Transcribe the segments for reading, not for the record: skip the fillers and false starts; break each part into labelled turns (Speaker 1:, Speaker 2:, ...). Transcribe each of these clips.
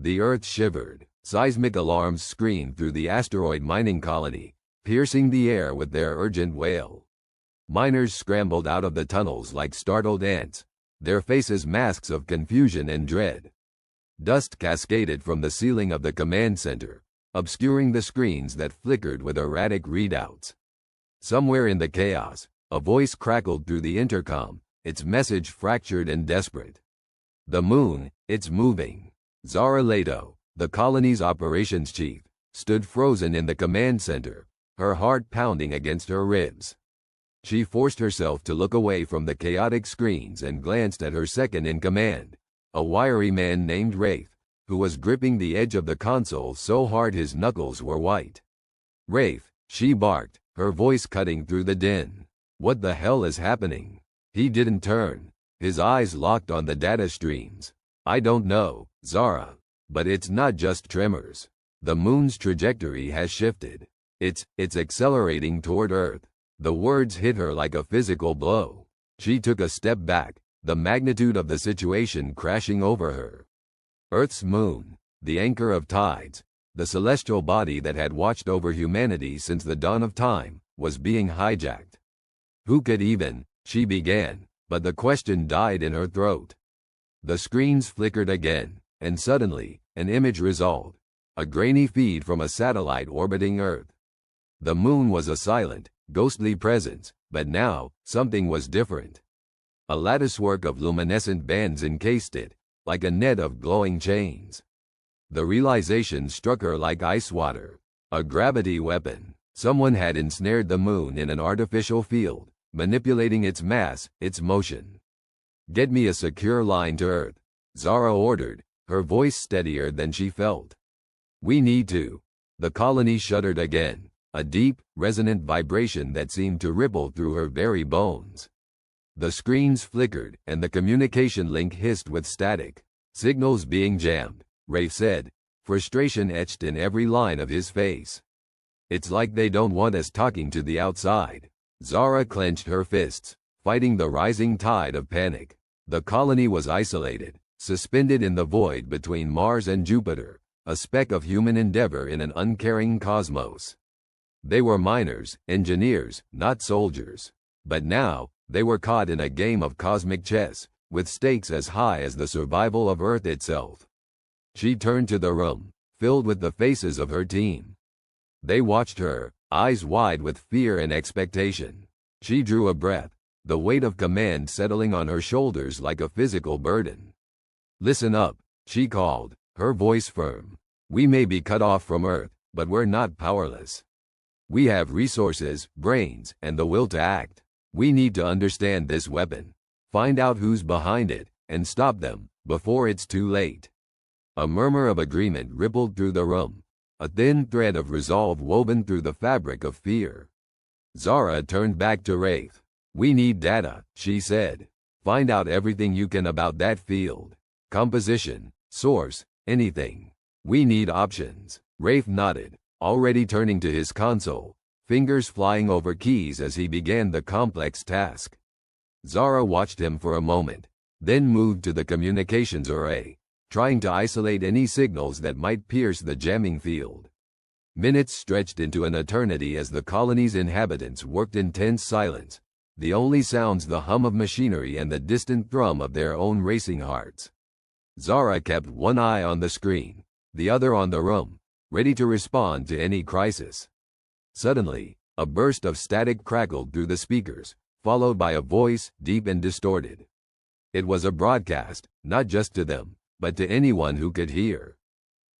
Speaker 1: The earth shivered. Seismic alarms screamed through the asteroid mining colony, piercing the air with their urgent wail. Miners scrambled out of the tunnels like startled ants, their faces masks of confusion and dread. Dust cascaded from the ceiling of the command center, obscuring the screens that flickered with erratic readouts. Somewhere in the chaos, a voice crackled through the intercom, its message fractured and desperate. "The moon, it's moving." Zara Leto, the colony's operations chief, stood frozen in the command center, her heart pounding against her ribs. She forced herself to look away from the chaotic screens and glanced at her second-in-command, a wiry man named Rafe, who was gripping the edge of the console so hard his knuckles were white. "Rafe," she barked, her voice cutting through the din. "What the hell is happening?" He didn't turn, his eyes locked on the data streams. "I don't know, Zara. But it's not just tremors. The moon's trajectory has shifted. It's accelerating toward Earth." The words hit her like a physical blow. She took a step back, the magnitude of the situation crashing over her. Earth's moon, the anchor of tides, the celestial body that had watched over humanity since the dawn of time, was being hijacked. Who could even, she began, but the question died in her throat. The screens flickered again, and suddenly, an image resolved, a grainy feed from a satellite orbiting Earth. The moon was a silent, ghostly presence, but now, something was different. A latticework of luminescent bands encased it, like a net of glowing chains. The realization struck her like ice water. A gravity weapon. Someone had ensnared the moon in an artificial field, manipulating its mass, its motion. "Get me a secure line to Earth," Zara ordered, her voice steadier than she felt. "We need to." The colony shuddered again, a deep, resonant vibration that seemed to ripple through her very bones. The screens flickered, and the communication link hissed with static. "Signals being jammed," Rafe said, frustration etched in every line of his face. "It's like they don't want us talking to the outside." Zara clenched her fists, fighting the rising tide of panic. The colony was isolated, suspended in the void between Mars and Jupiter, a speck of human endeavor in an uncaring cosmos. They were miners, engineers, not soldiers. But now, they were caught in a game of cosmic chess, with stakes as high as the survival of Earth itself. She turned to the room, filled with the faces of her team. They watched her, eyes wide with fear and expectation. She drew a breath, the weight of command settling on her shoulders like a physical burden. "Listen up," she called, her voice firm. "We may be cut off from Earth, but we're not powerless. We have resources, brains, and the will to act. We need to understand this weapon, find out who's behind it, and stop them, before it's too late." A murmur of agreement rippled through the room, a thin thread of resolve woven through the fabric of fear. Zara turned back to Rafe. "We need data," she said. "Find out everything you can about that field. Composition, source, anything. We need options." Rafe nodded, already turning to his console, fingers flying over keys as he began the complex task. Zara watched him for a moment, then moved to the communications array, trying to isolate any signals that might pierce the jamming field. Minutes stretched into an eternity as the colony's inhabitants worked in tense silence, the only sounds the hum of machinery and the distant thrum of their own racing hearts. Zara kept one eye on the screen, the other on the room, ready to respond to any crisis. Suddenly, a burst of static crackled through the speakers, followed by a voice, deep and distorted. It was a broadcast, not just to them, but to anyone who could hear.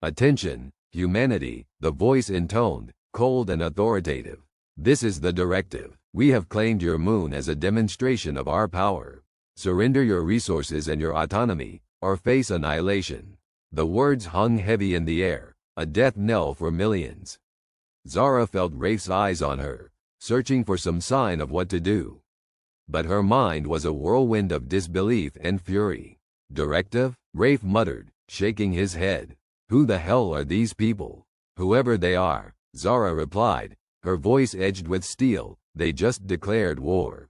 Speaker 1: "Attention, humanity," the voice intoned, cold and authoritative. "This is the directive. We have claimed your moon as a demonstration of our power. Surrender your resources and your autonomy, or face annihilation." The words hung heavy in the air, a death knell for millions. Zara felt Rafe's eyes on her, searching for some sign of what to do. But her mind was a whirlwind of disbelief and fury. "Directive?" Rafe muttered, shaking his head. "Who the hell are these people?" "Whoever they are," Zara replied, her voice edged with steel, "they just declared war.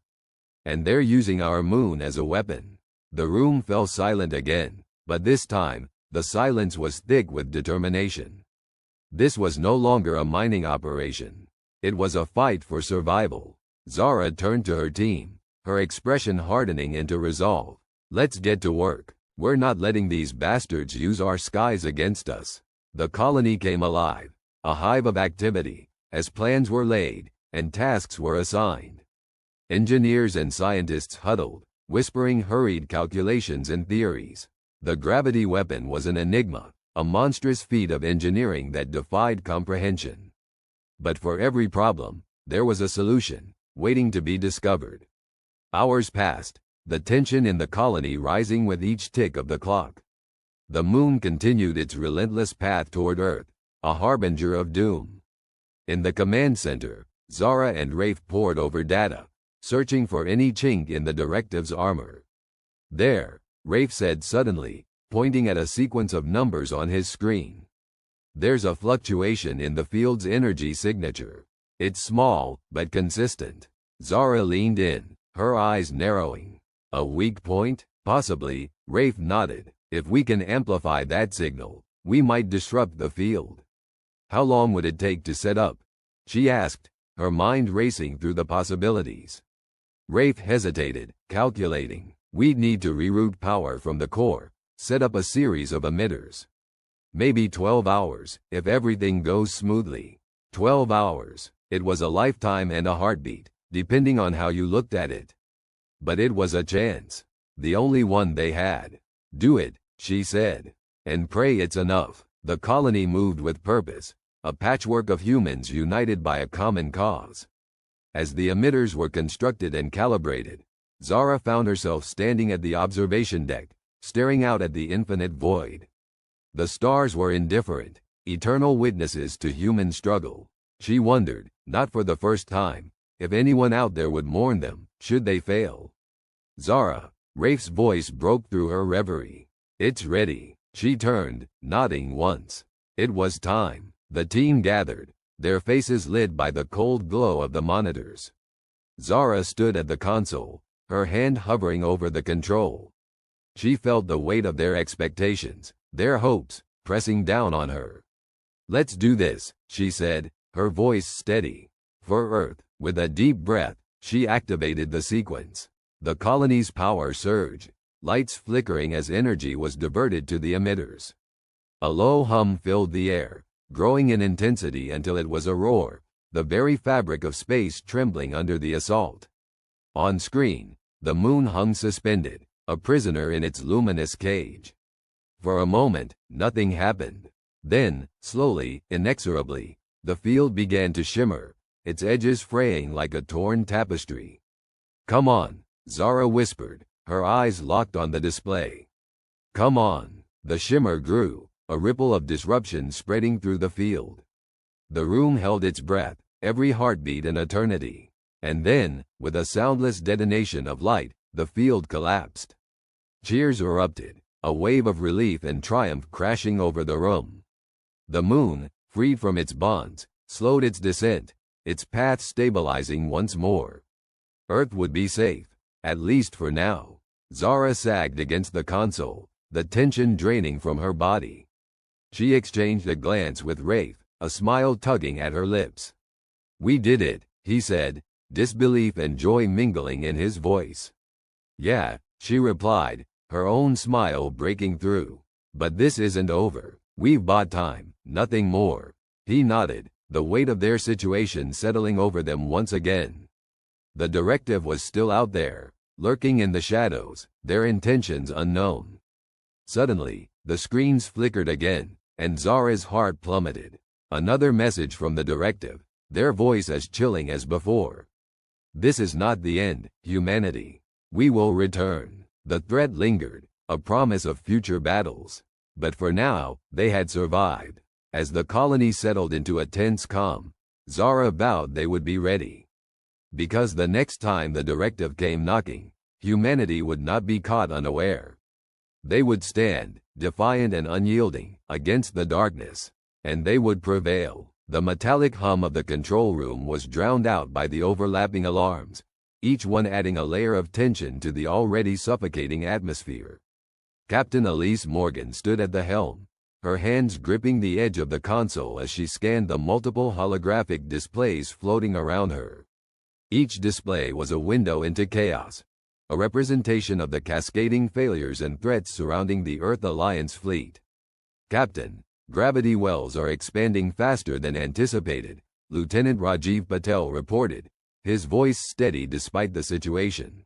Speaker 1: And they're using our moon as a weapon." The room fell silent again, but this time, The silence was thick with determination. This was no longer a mining operation. It was a fight for survival. Zara turned to her team, her expression hardening into resolve. Let's get to work. We're not letting these bastards use our skies against us. The colony came alive, a hive of activity, as plans were laid and tasks were assigned. Engineers and scientists huddled, whispering hurried calculations and theories. The gravity weapon was an enigma, a monstrous feat of engineering that defied comprehension. But for every problem, there was a solution, waiting to be discovered. Hours passed, the tension in the colony rising with each tick of the clock. The moon continued its relentless path toward Earth, a harbinger of doom. In the command center, Zara and Rafe pored over data, searching for any chink in the directive's armor. There, Rafe said suddenly, pointing at a sequence of numbers on his screen. There's a fluctuation in the field's energy signature. It's small, but consistent. Zara leaned in, her eyes narrowing. A weak point? Possibly, Rafe nodded. If we can amplify that signal, we might disrupt the field. How long would it take to set up? She asked, her mind racing through the possibilities. Rafe hesitated, calculating. We'd need to reroute power from the core, set up a series of emitters. Maybe 12 hours, if everything goes smoothly. 12 hours. It was a lifetime and a heartbeat, depending on how you looked at it. But it was a chance. The only one they had. Do it, she said. And pray it's enough. The colony moved with purpose, a patchwork of humans united by a common cause. As the emitters were constructed and calibrated, Zara found herself standing at the observation deck, staring out at the infinite void. The stars were indifferent, eternal witnesses to human struggle. She wondered, not for the first time, if anyone out there would mourn them, should they fail. Zara, Rafe's voice broke through her reverie. It's ready. She turned, nodding once. It was time. The team gathered, their faces lit by the cold glow of the monitors. Zara stood at the console, her hand hovering over the control. She felt the weight of their expectations, their hopes, pressing down on her. Let's do this, she said, her voice steady. For Earth, with a deep breath, she activated the sequence. The colony's power surged, lights flickering as energy was diverted to the emitters. A low hum filled the air, growing in intensity until it was a roar, the very fabric of space trembling under the assault. On screen, the moon hung suspended, a prisoner in its luminous cage. For a moment, nothing happened. Then, slowly, inexorably, the field began to shimmer, its edges fraying like a torn tapestry. Come on, Zara whispered, her eyes locked on the display. Come on. The shimmer grew, a ripple of disruption spreading through the field. The room held its breath, every heartbeat an eternity. And then, with a soundless detonation of light, the field collapsed. Cheers erupted, a wave of relief and triumph crashing over the room. The moon, freed from its bonds, slowed its descent, its path stabilizing once more. Earth would be safe, at least for now. Zara sagged against the console, the tension draining from her body. She exchanged a glance with Rafe, a smile tugging at her lips. We did it, he said, disbelief and joy mingling in his voice. Yeah, she replied, her own smile breaking through. But this isn't over. We've bought time, nothing more. He nodded, the weight of their situation settling over them once again. The directive was still out there, lurking in the shadows, their intentions unknown. Suddenly, the screens flickered again, and Zara's heart plummeted. Another message from the directive, their voice as chilling as before. This is not the end, humanity. We will return. The threat lingered, a promise of future battles. But for now, they had survived. As the colony settled into a tense calm, Zara vowed they would be ready. Because the next time the directive came knocking, humanity would not be caught unaware. They would stand, defiant and unyielding, against the darkness, and they would prevail. The metallic hum of the control room was drowned out by the overlapping alarms, each one adding a layer of tension to the already suffocating atmosphere. Captain Elise Morgan stood at the helm, her hands gripping the edge of the console as she scanned the multiple holographic displays floating around her. Each display was a window into chaos, a representation of the cascading failures and threats surrounding the Earth Alliance fleet. "Captain, gravity wells are expanding faster than anticipated," Lieutenant Rajiv Patel reported, his voice steady despite the situation.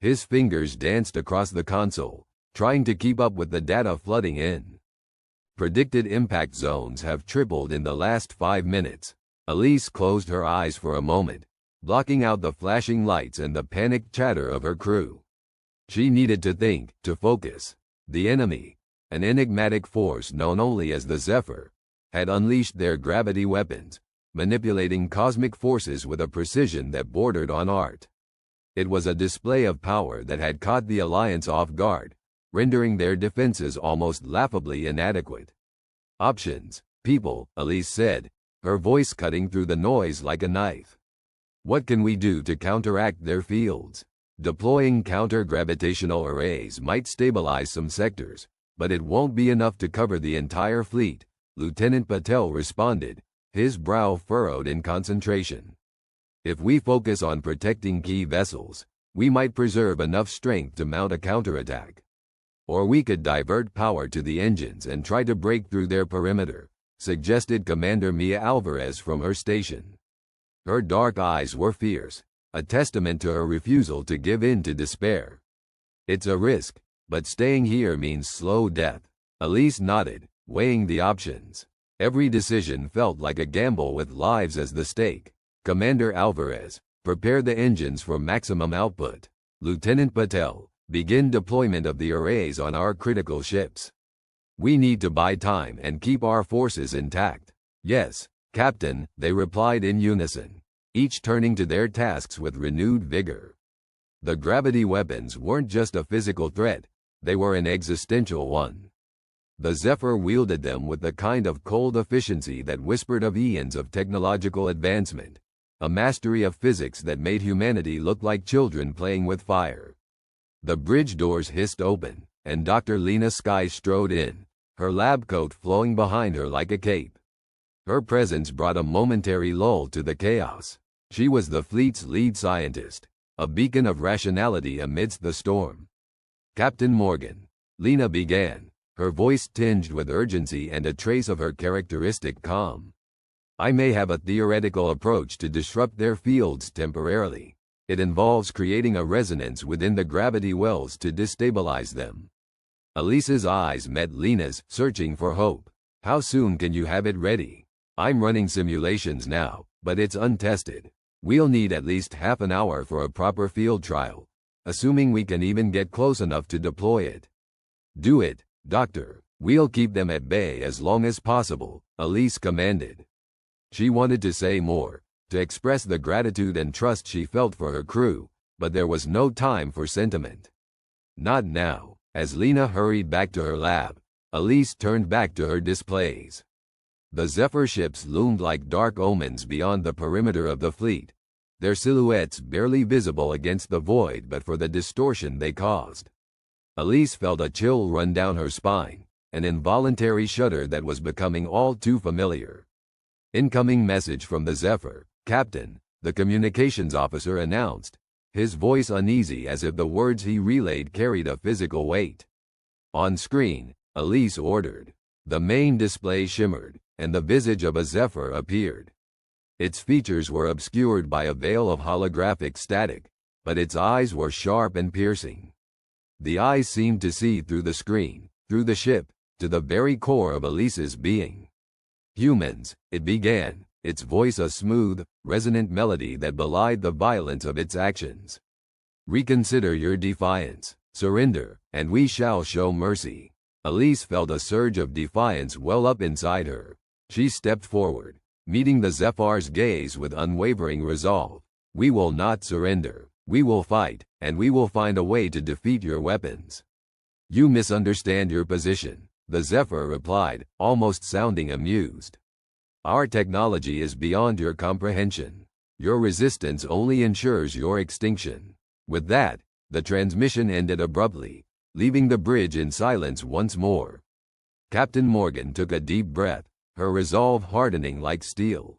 Speaker 1: His fingers danced across the console, trying to keep up with the data flooding in. "Predicted impact zones have tripled in the last 5 minutes." Elise closed her eyes for a moment, blocking out the flashing lights and the panicked chatter of her crew. She needed to think, to focus. The enemy, an enigmatic force known only as the Zephyr, had unleashed their gravity weapons, manipulating cosmic forces with a precision that bordered on art. It was a display of power that had caught the Alliance off guard, rendering their defenses almost laughably inadequate. "Options, people," Elise said, her voice cutting through the noise like a knife. "What can we do to counteract their fields? Deploying counter-gravitational arrays might stabilize some sectors, but it won't be enough to cover the entire fleet," Lieutenant Patel responded, his brow furrowed in concentration. "If we focus on protecting key vessels, we might preserve enough strength to mount a counterattack. Or we could divert power to the engines and try to break through their perimeter," suggested Commander Mia Alvarez from her station. Her dark eyes were fierce, a testament to her refusal to give in to despair. "It's a risk, but staying here means slow death." Elise nodded, weighing the options. Every decision felt like a gamble with lives as the stake. "Commander Alvarez, prepare the engines for maximum output." "Lieutenant Patel, begin deployment of the arrays on our critical ships. We need to buy time and keep our forces intact." "Yes, Captain," they replied in unison, each turning to their tasks with renewed vigor. The gravity weapons weren't just a physical threat, they were an existential one. The Zephyr wielded them with the kind of cold efficiency that whispered of eons of technological advancement, a mastery of physics that made humanity look like children playing with fire. The bridge doors hissed open, and Dr. Lena Sky strode in, her lab coat flowing behind her like a cape. Her presence brought a momentary lull to the chaos. She was the fleet's lead scientist, a beacon of rationality amidst the storm. "Captain Morgan," Lena began, her voice tinged with urgency and a trace of her characteristic calm. "I may have a theoretical approach to disrupt their fields temporarily. It involves creating a resonance within the gravity wells to destabilize them." Elise's eyes met Lena's, searching for hope. "How soon can you have it ready?" "I'm running simulations now, but it's untested. We'll need at least half an hour for a proper field trial, assuming we can even get close enough to deploy it." "Do it, Doctor. We'll keep them at bay as long as possible," Elise commanded. She wanted to say more, to express the gratitude and trust she felt for her crew, but there was no time for sentiment. Not now. As Lena hurried back to her lab, Elise turned back to her displays. The Zephyr ships loomed like dark omens beyond the perimeter of the fleet, their silhouettes barely visible against the void but for the distortion they caused. Elise felt a chill run down her spine, an involuntary shudder that was becoming all too familiar. "Incoming message from the Zephyr, Captain," the communications officer announced, his voice uneasy as if the words he relayed carried a physical weight. On screen, Elise ordered. The main display shimmered, and the visage of a Zephyr appeared. Its features were obscured by a veil of holographic static, but its eyes were sharp and piercing. The eyes seemed to see through the screen, through the ship, to the very core of Elise's being. "Humans," it began, its voice a smooth, resonant melody that belied the violence of its actions. "Reconsider your defiance, surrender, and we shall show mercy." Elise felt a surge of defiance well up inside her. She stepped forward, meeting the Zephyr's gaze with unwavering resolve. "We will not surrender. We will fight, and we will find a way to defeat your weapons." "You misunderstand your position," the Zephyr replied, almost sounding amused. "Our technology is beyond your comprehension. Your resistance only ensures your extinction." With that, the transmission ended abruptly, leaving the bridge in silence once more. Captain Morgan took a deep breath, her resolve hardening like steel.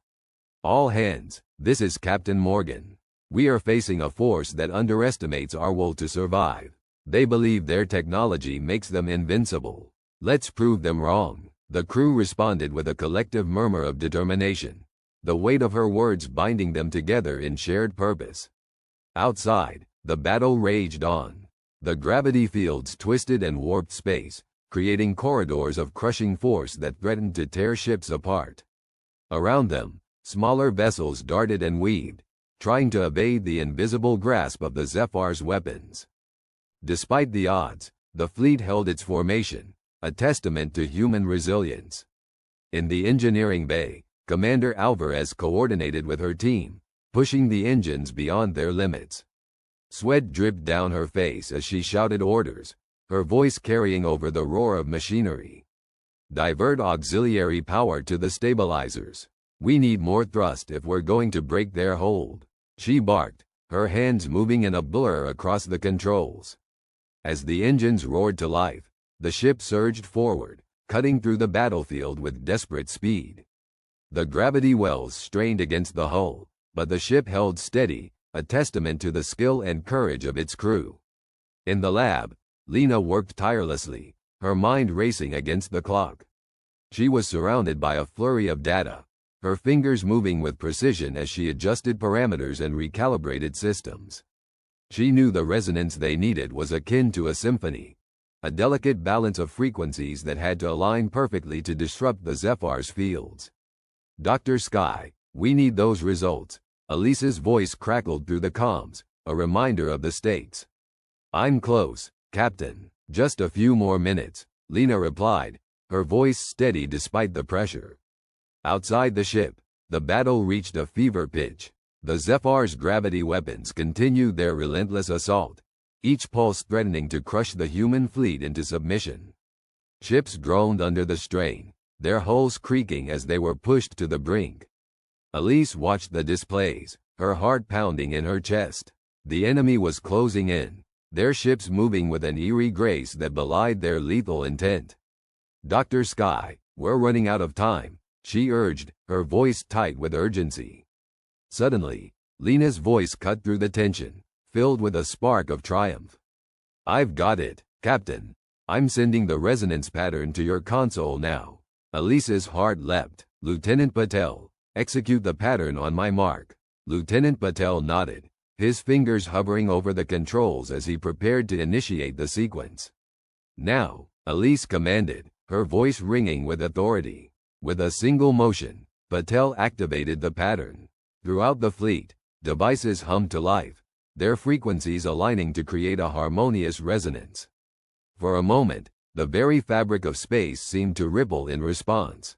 Speaker 1: All hands, this is Captain Morgan. We are facing a force that underestimates our will to survive. They believe their technology makes them invincible. Let's prove them wrong. The crew responded with a collective murmur of determination, the weight of her words binding them together in shared purpose. Outside, the battle raged on. The gravity fields twisted and warped space, creating corridors of crushing force that threatened to tear ships apart. Around them, smaller vessels darted and weaved, trying to evade the invisible grasp of the Zephyr's weapons. Despite the odds, the fleet held its formation, a testament to human resilience. In the engineering bay, Commander Alvarez coordinated with her team, pushing the engines beyond their limits. Sweat dripped down her face as she shouted orders, her voice carrying over the roar of machinery. Divert auxiliary power to the stabilizers. We need more thrust if we're going to break their hold, she barked, her hands moving in a blur across the controls. As the engines roared to life, the ship surged forward, cutting through the battlefield with desperate speed. The gravity wells strained against the hull, but the ship held steady, a testament to the skill and courage of its crew. In the lab, Lena worked tirelessly, her mind racing against the clock. She was surrounded by a flurry of data, her fingers moving with precision as she adjusted parameters and recalibrated systems. She knew the resonance they needed was akin to a symphony, a delicate balance of frequencies that had to align perfectly to disrupt the Zephyr's fields. Dr. Sky, we need those results. Elise's voice crackled through the comms, a reminder of the stakes. I'm close, Captain. Just a few more minutes, Lena replied, her voice steady despite the pressure. Outside the ship, the battle reached a fever pitch. The Zephyr's gravity weapons continued their relentless assault, each pulse threatening to crush the human fleet into submission. Ships groaned under the strain, their hulls creaking as they were pushed to the brink. Elise watched the displays, her heart pounding in her chest. The enemy was closing in, their ships moving with an eerie grace that belied their lethal intent. Dr. Sky, we're running out of time, she urged, her voice tight with urgency. Suddenly, Lena's voice cut through the tension, filled with a spark of triumph. I've got it, Captain. I'm sending the resonance pattern to your console now. Elise's heart leapt. Lieutenant Patel, execute the pattern on my mark. Lieutenant Patel nodded, his fingers hovering over the controls as he prepared to initiate the sequence. Now, Elise commanded, her voice ringing with authority. With a single motion, Patel activated the pattern. Throughout the fleet, devices hummed to life, their frequencies aligning to create a harmonious resonance. For a moment, the very fabric of space seemed to ripple in response.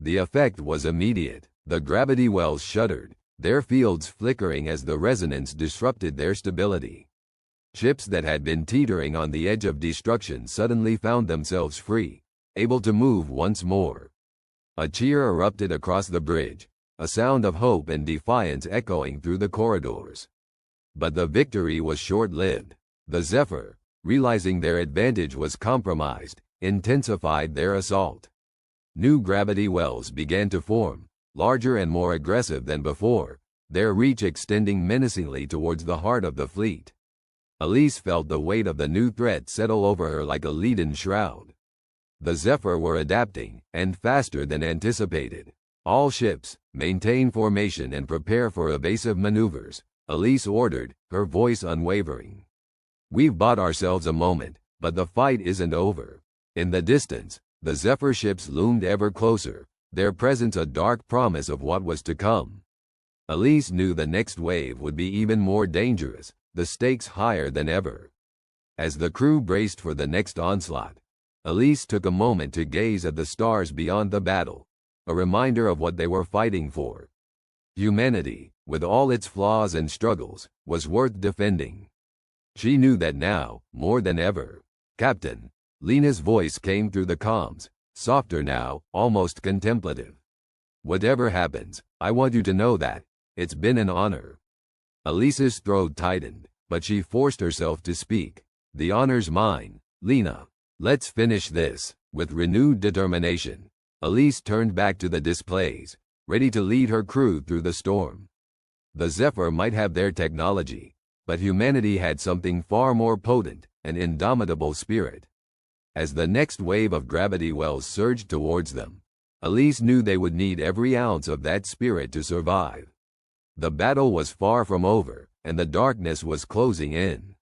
Speaker 1: The effect was immediate. The gravity wells shuddered, their fields flickering as the resonance disrupted their stability. Ships that had been teetering on the edge of destruction suddenly found themselves free, able to move once more. A cheer erupted across the bridge, a sound of hope and defiance echoing through the corridors. But the victory was short-lived. The Zephyr, realizing their advantage was compromised, intensified their assault. New gravity wells began to form, larger and more aggressive than before, their reach extending menacingly towards the heart of the fleet. Elise felt the weight of the new threat settle over her like a leaden shroud. The Zephyr were adapting, and faster than anticipated. All ships, maintain formation and prepare for evasive maneuvers, Elise ordered, her voice unwavering. We've bought ourselves a moment, but the fight isn't over. In the distance, the Zephyr ships loomed ever closer, their presence a dark promise of what was to come. Elise knew the next wave would be even more dangerous, the stakes higher than ever. As the crew braced for the next onslaught, Elise took a moment to gaze at the stars beyond the battle, a reminder of what they were fighting for. Humanity, with all its flaws and struggles, was worth defending. She knew that now, more than ever. Captain, Lena's voice came through the comms, softer now, almost contemplative. Whatever happens, I want you to know that it's been an honor. Elise's throat tightened, but she forced herself to speak. The honor's mine, Lena, let's finish this. With renewed determination, Elise turned back to the displays, ready to lead her crew through the storm. The Zephyr might have their technology, but humanity had something far more potent, an indomitable spirit. As the next wave of gravity wells surged towards them, Elise knew they would need every ounce of that spirit to survive. The battle was far from over, and the darkness was closing in.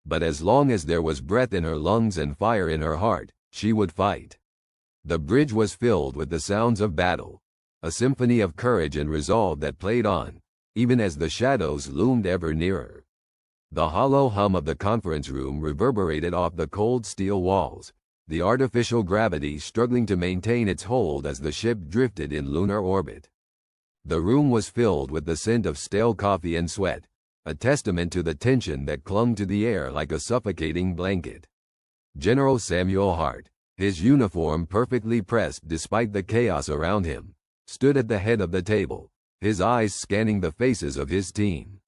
Speaker 1: But as long as there was breath in her lungs and fire in her heart, she would fight. The bridge was filled with the sounds of battle, a symphony of courage and resolve that played on, even as the shadows loomed ever nearer. The hollow hum of the conference room reverberated off the cold steel walls, the artificial gravity struggling to maintain its hold as the ship drifted in lunar orbit. The room was filled with the scent of stale coffee and sweat, a testament to the tension that clung to the air like a suffocating blanket. General Samuel Hart, his uniform perfectly pressed despite the chaos around him, stood at the head of the table, his eyes scanning the faces of his team.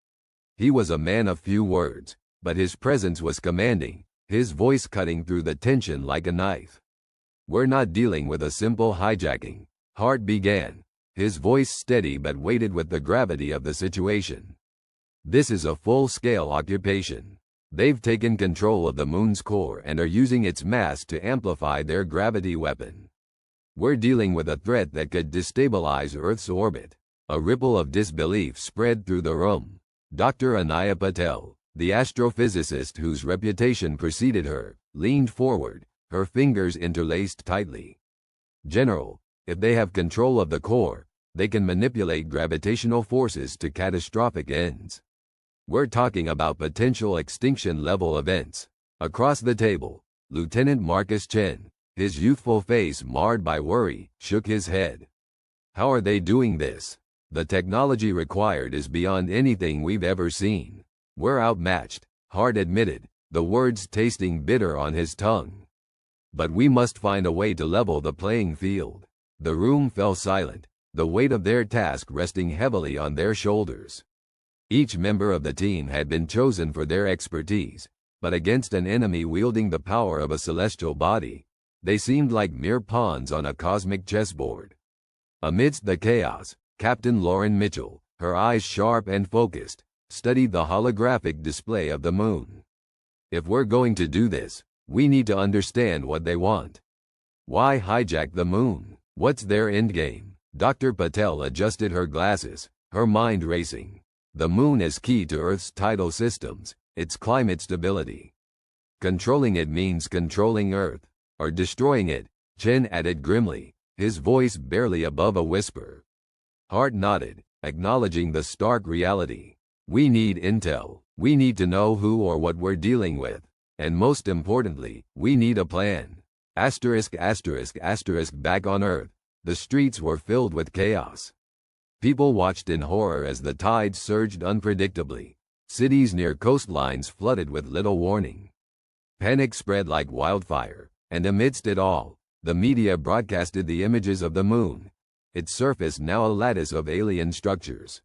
Speaker 1: He was a man of few words, but his presence was commanding, his voice cutting through the tension like a knife. "We're not dealing with a simple hijacking," Hart began, his voice steady but weighted with the gravity of the situation. "This is a full-scale occupation. They've taken control of the moon's core and are using its mass to amplify their gravity weapon. We're dealing with a threat that could destabilize Earth's orbit." A ripple of disbelief spread through the room. Dr. Anaya Patel, the astrophysicist whose reputation preceded her, leaned forward, her fingers interlaced tightly. "General, if they have control of the core, they can manipulate gravitational forces to catastrophic ends. We're talking about potential extinction-level events." Across the table, Lieutenant Marcus Chen, his youthful face marred by worry, shook his head. "How are they doing this? The technology required is beyond anything we've ever seen. We're outmatched," Hart admitted, the words tasting bitter on his tongue. "But we must find a way to level the playing field." The room fell silent, the weight of their task resting heavily on their shoulders. Each member of the team had been chosen for their expertise, but against an enemy wielding the power of a celestial body, they seemed like mere pawns on a cosmic chessboard. Amidst the chaos, Captain Lauren Mitchell, her eyes sharp and focused, studied the holographic display of the moon. "If we're going to do this, we need to understand what they want. Why hijack the moon? What's their endgame?" Dr. Patel adjusted her glasses, her mind racing. "The moon is key to Earth's tidal systems, its climate stability. Controlling it means controlling Earth, or destroying it," Chen added grimly, his voice barely above a whisper. Hart nodded, acknowledging the stark reality. "We need intel. We need to know who or what we're dealing with. And most importantly, we need a plan." Back on Earth, the streets were filled with chaos. People watched in horror as the tides surged unpredictably, cities near coastlines flooded with little warning. Panic spread like wildfire, and amidst it all, the media broadcasted the images of the moon, its surface now a lattice of alien structures.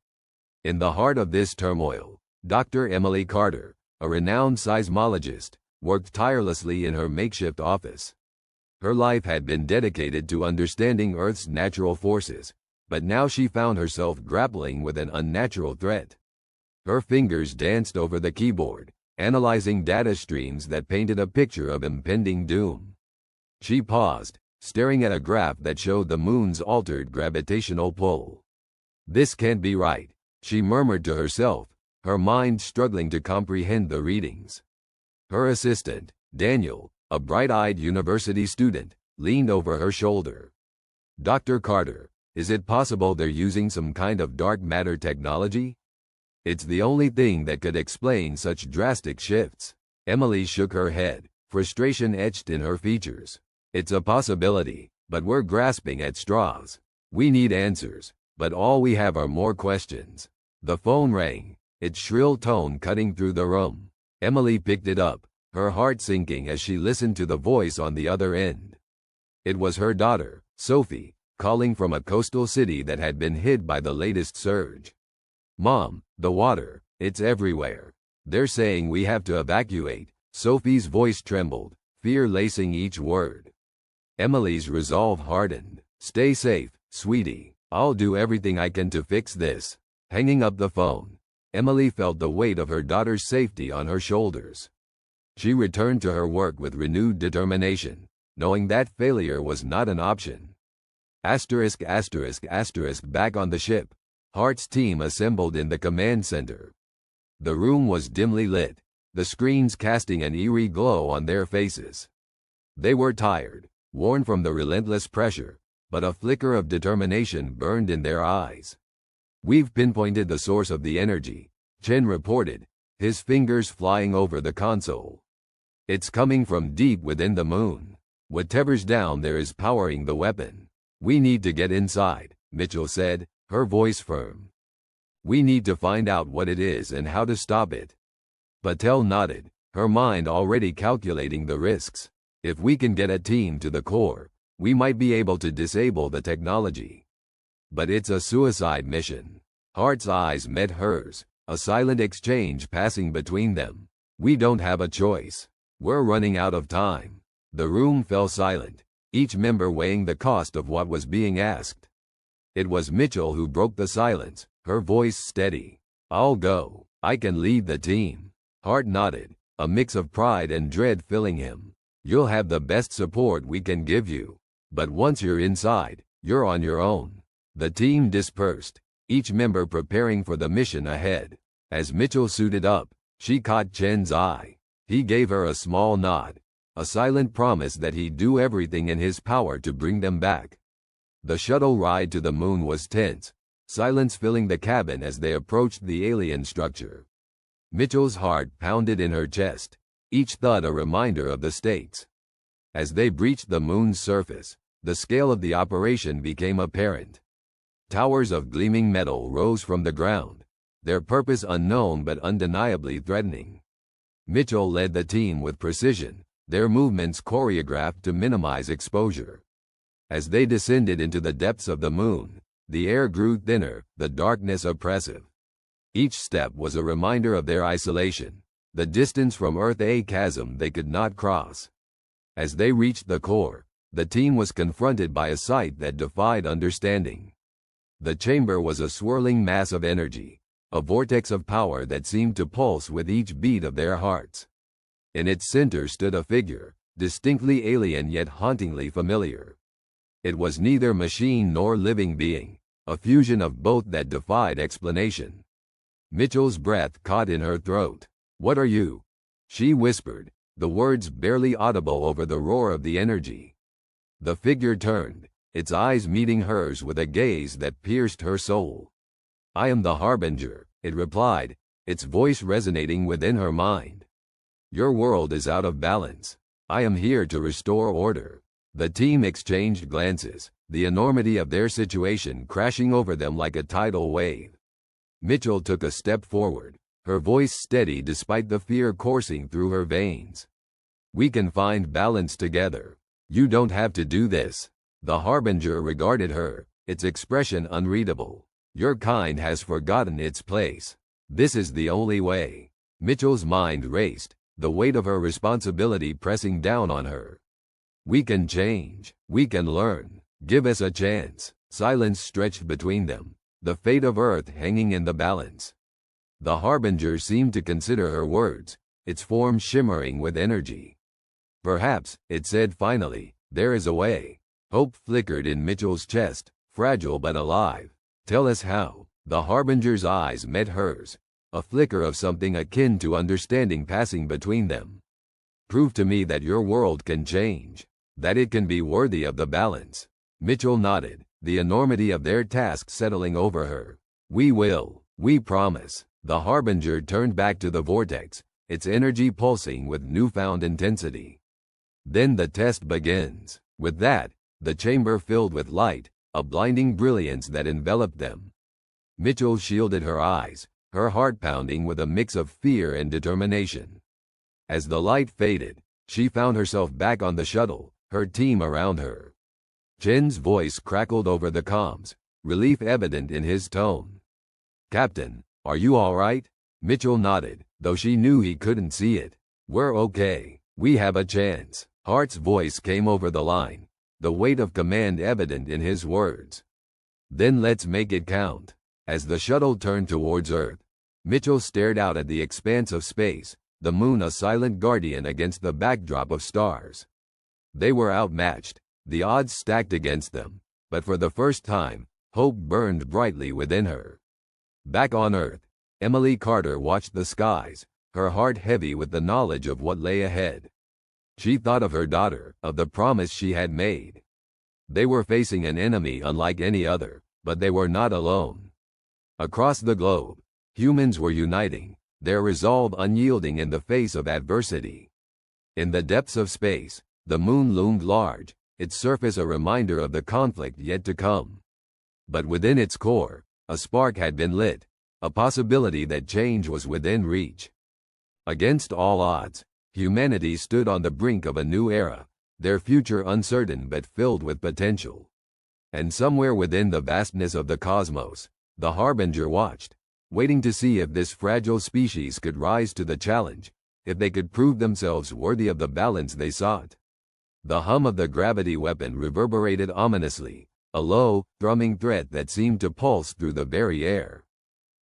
Speaker 1: In the heart of this turmoil, Dr. Emily Carter, a renowned seismologist, worked tirelessly in her makeshift office. Her life had been dedicated to understanding Earth's natural forces, but now she found herself grappling with an unnatural threat. Her fingers danced over the keyboard, analyzing data streams that painted a picture of impending doom. She paused, staring at a graph that showed the moon's altered gravitational pull. "This can't be right," she murmured to herself, her mind struggling to comprehend the readings. Her assistant, Daniel, a bright-eyed university student, leaned over her shoulder. "Dr. Carter, is it possible they're using some kind of dark matter technology? It's the only thing that could explain such drastic shifts." Emily shook her head, frustration etched in her features. "It's a possibility, but we're grasping at straws. We need answers, but all we have are more questions." The phone rang, its shrill tone cutting through the room. Emily picked it up, her heart sinking as she listened to the voice on the other end. It was her daughter, Sophie, calling from a coastal city that had been hit by the latest surge. "Mom, the water, it's everywhere. They're saying we have to evacuate." Sophie's voice trembled, fear lacing each word. Emily's resolve hardened. "Stay safe, sweetie. I'll do everything I can to fix this." Hanging up the phone, Emily felt the weight of her daughter's safety on her shoulders. She returned to her work with renewed determination, knowing that failure was not an option. Asterisk, asterisk, asterisk. Back on the ship, Hart's team assembled in the command center. The room was dimly lit, the screens casting an eerie glow on their faces. They were tired, worn from the relentless pressure, but a flicker of determination burned in their eyes. "We've pinpointed the source of the energy," Chen reported, his fingers flying over the console. "It's coming from deep within the moon. Whatever's down there is powering the weapon. We need to get inside," Mitchell said, her voice firm. "We need to find out what it is and how to stop it." Patel nodded, her mind already calculating the risks. "If we can get a team to the core, we might be able to disable the technology. But it's a suicide mission." Hart's eyes met hers, a silent exchange passing between them. "We don't have a choice. We're running out of time." The room fell silent, each member weighing the cost of what was being asked. It was Mitchell who broke the silence, her voice steady. "I'll go. I can lead the team." Hart nodded, a mix of pride and dread filling him. "You'll have the best support we can give you. But once you're inside, you're on your own." The team dispersed, each member preparing for the mission ahead. As Mitchell suited up, she caught Chen's eye. He gave her a small nod, a silent promise that he'd do everything in his power to bring them back. The shuttle ride to the moon was tense, silence filling the cabin as they approached the alien structure. Mitchell's heart pounded in her chest, each thud a reminder of the stakes. As they breached the moon's surface, the scale of the operation became apparent. Towers of gleaming metal rose from the ground, their purpose unknown but undeniably threatening. Mitchell led the team with precision, their movements choreographed to minimize exposure. As they descended into the depths of the moon, the air grew thinner, the darkness oppressive. Each step was a reminder of their isolation, the distance from Earth a chasm they could not cross. As they reached the core, the team was confronted by a sight that defied understanding. The chamber was a swirling mass of energy, a vortex of power that seemed to pulse with each beat of their hearts. In its center stood a figure, distinctly alien yet hauntingly familiar. It was neither machine nor living being, a fusion of both that defied explanation. Mitchell's breath caught in her throat. "What are you?" she whispered, the words barely audible over the roar of the energy. The figure turned, its eyes meeting hers with a gaze that pierced her soul. "I am the Harbinger," it replied, its voice resonating within her mind. "Your world is out of balance. I am here to restore order." The team exchanged glances, the enormity of their situation crashing over them like a tidal wave. Mitchell took a step forward, her voice steady despite the fear coursing through her veins. "We can find balance together. You don't have to do this." The Harbinger regarded her, its expression unreadable. "Your kind has forgotten its place. This is the only way." Mitchell's mind raced, the weight of her responsibility pressing down on her. "We can change. We can learn. Give us a chance." Silence stretched between them, the fate of Earth hanging in the balance. The Harbinger seemed to consider her words, its form shimmering with energy. "Perhaps," it said finally, "there is a way." Hope flickered in Mitchell's chest, fragile but alive. "Tell us how." The Harbinger's eyes met hers, a flicker of something akin to understanding passing between them. "Prove to me that your world can change, that it can be worthy of the balance." Mitchell nodded, the enormity of their task settling over her. "We will. We promise." The Harbinger turned back to the vortex, its energy pulsing with newfound intensity. "Then the test begins." With that, the chamber filled with light, a blinding brilliance that enveloped them. Mitchell shielded her eyes, her heart pounding with a mix of fear and determination. As the light faded, she found herself back on the shuttle, her team around her. Chen's voice crackled over the comms, relief evident in his tone. "Captain, are you all right?" Mitchell nodded, though she knew he couldn't see it. "We're okay. We have a chance." Hart's voice came over the line, the weight of command evident in his words. Then let's make it count. As the shuttle turned towards Earth, Mitchell stared out at the expanse of space, the moon a silent guardian against the backdrop of stars. They were outmatched, the odds stacked against them, but for the first time, hope burned brightly within her. Back on Earth, Emily Carter watched the skies, her heart heavy with the knowledge of what lay ahead. She thought of her daughter, of the promise she had made. They were facing an enemy unlike any other, but they were not alone. Across the globe, humans were uniting, their resolve unyielding in the face of adversity. In the depths of space, the moon loomed large, its surface a reminder of the conflict yet to come. But within its core, a spark had been lit, a possibility that change was within reach. Against all odds, humanity stood on the brink of a new era, their future uncertain but filled with potential. And somewhere within the vastness of the cosmos, the Harbinger watched, waiting to see if this fragile species could rise to the challenge, if they could prove themselves worthy of the balance they sought. The hum of the gravity weapon reverberated ominously, a low, thrumming threat that seemed to pulse through the very air.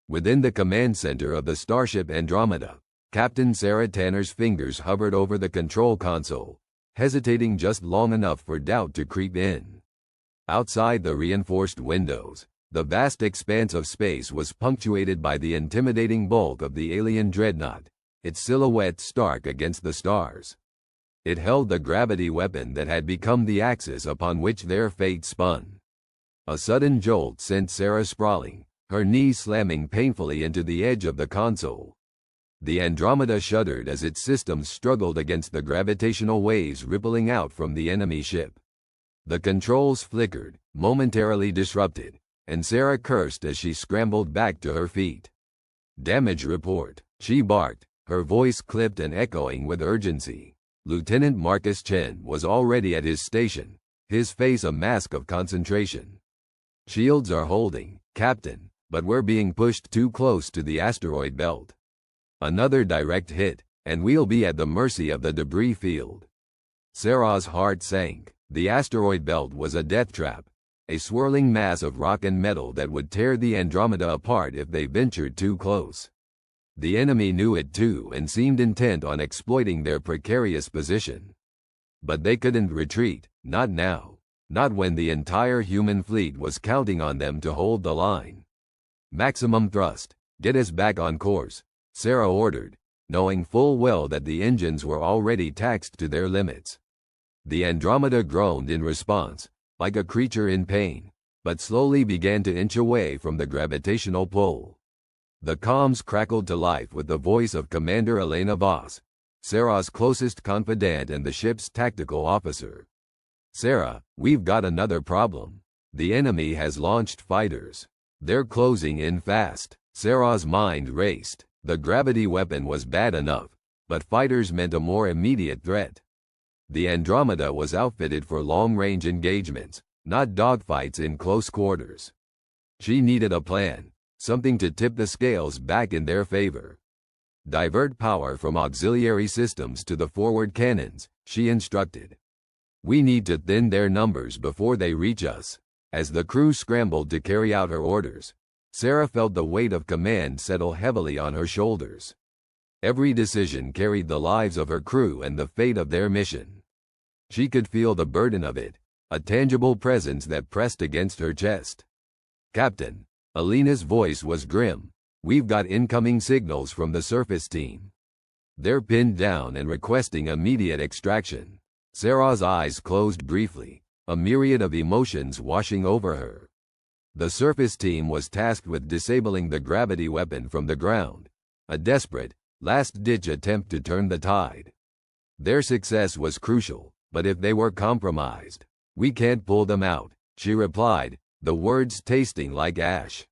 Speaker 1: Within the command center of the starship Andromeda, Captain Sarah Tanner's fingers hovered over the control console, hesitating just long enough for doubt to creep in. Outside the reinforced windows, the vast expanse of space was punctuated by the intimidating bulk of the alien dreadnought, its silhouette stark against the stars. It held the gravity weapon that had become the axis upon which their fate spun. A sudden jolt sent Sarah sprawling, her knees slamming painfully into the edge of the console. The Andromeda shuddered as its systems struggled against the gravitational waves rippling out from the enemy ship. The controls flickered, momentarily disrupted, and Sarah cursed as she scrambled back to her feet. "Damage report," she barked, her voice clipped and echoing with urgency. Lieutenant Marcus Chen was already at his station, his face a mask of concentration. "Shields are holding, Captain, but we're being pushed too close to the asteroid belt. Another direct hit, and we'll be at the mercy of the debris field." Sarah's heart sank. The asteroid belt was a death trap, a swirling mass of rock and metal that would tear the Andromeda apart if they ventured too close. The enemy knew it too and seemed intent on exploiting their precarious position. But they couldn't retreat, not now, not when the entire human fleet was counting on them to hold the line. "Maximum thrust, get us back on course," Sarah ordered, knowing full well that the engines were already taxed to their limits. The Andromeda groaned in response, like a creature in pain, but slowly began to inch away from the gravitational pull. The comms crackled to life with the voice of Commander Elena Voss, Sarah's closest confidant and the ship's tactical officer. "Sarah, we've got another problem. The enemy has launched fighters. They're closing in fast." Sarah's mind raced. The gravity weapon was bad enough, but fighters meant a more immediate threat. The Andromeda was outfitted for long-range engagements, not dogfights in close quarters. She needed a plan, something to tip the scales back in their favor. "Divert power from auxiliary systems to the forward cannons," she instructed. "We need to thin their numbers before they reach us." As the crew scrambled to carry out her orders, Sarah felt the weight of command settle heavily on her shoulders. Every decision carried the lives of her crew and the fate of their mission. She could feel the burden of it, a tangible presence that pressed against her chest. "Captain," Alina's voice was grim, "we've got incoming signals from the surface team. They're pinned down and requesting immediate extraction." Sarah's eyes closed briefly, a myriad of emotions washing over her. The surface team was tasked with disabling the gravity weapon from the ground, a desperate, last-ditch attempt to turn the tide. Their success was crucial, but if they were compromised, "We can't pull them out," she replied, the words tasting like ash.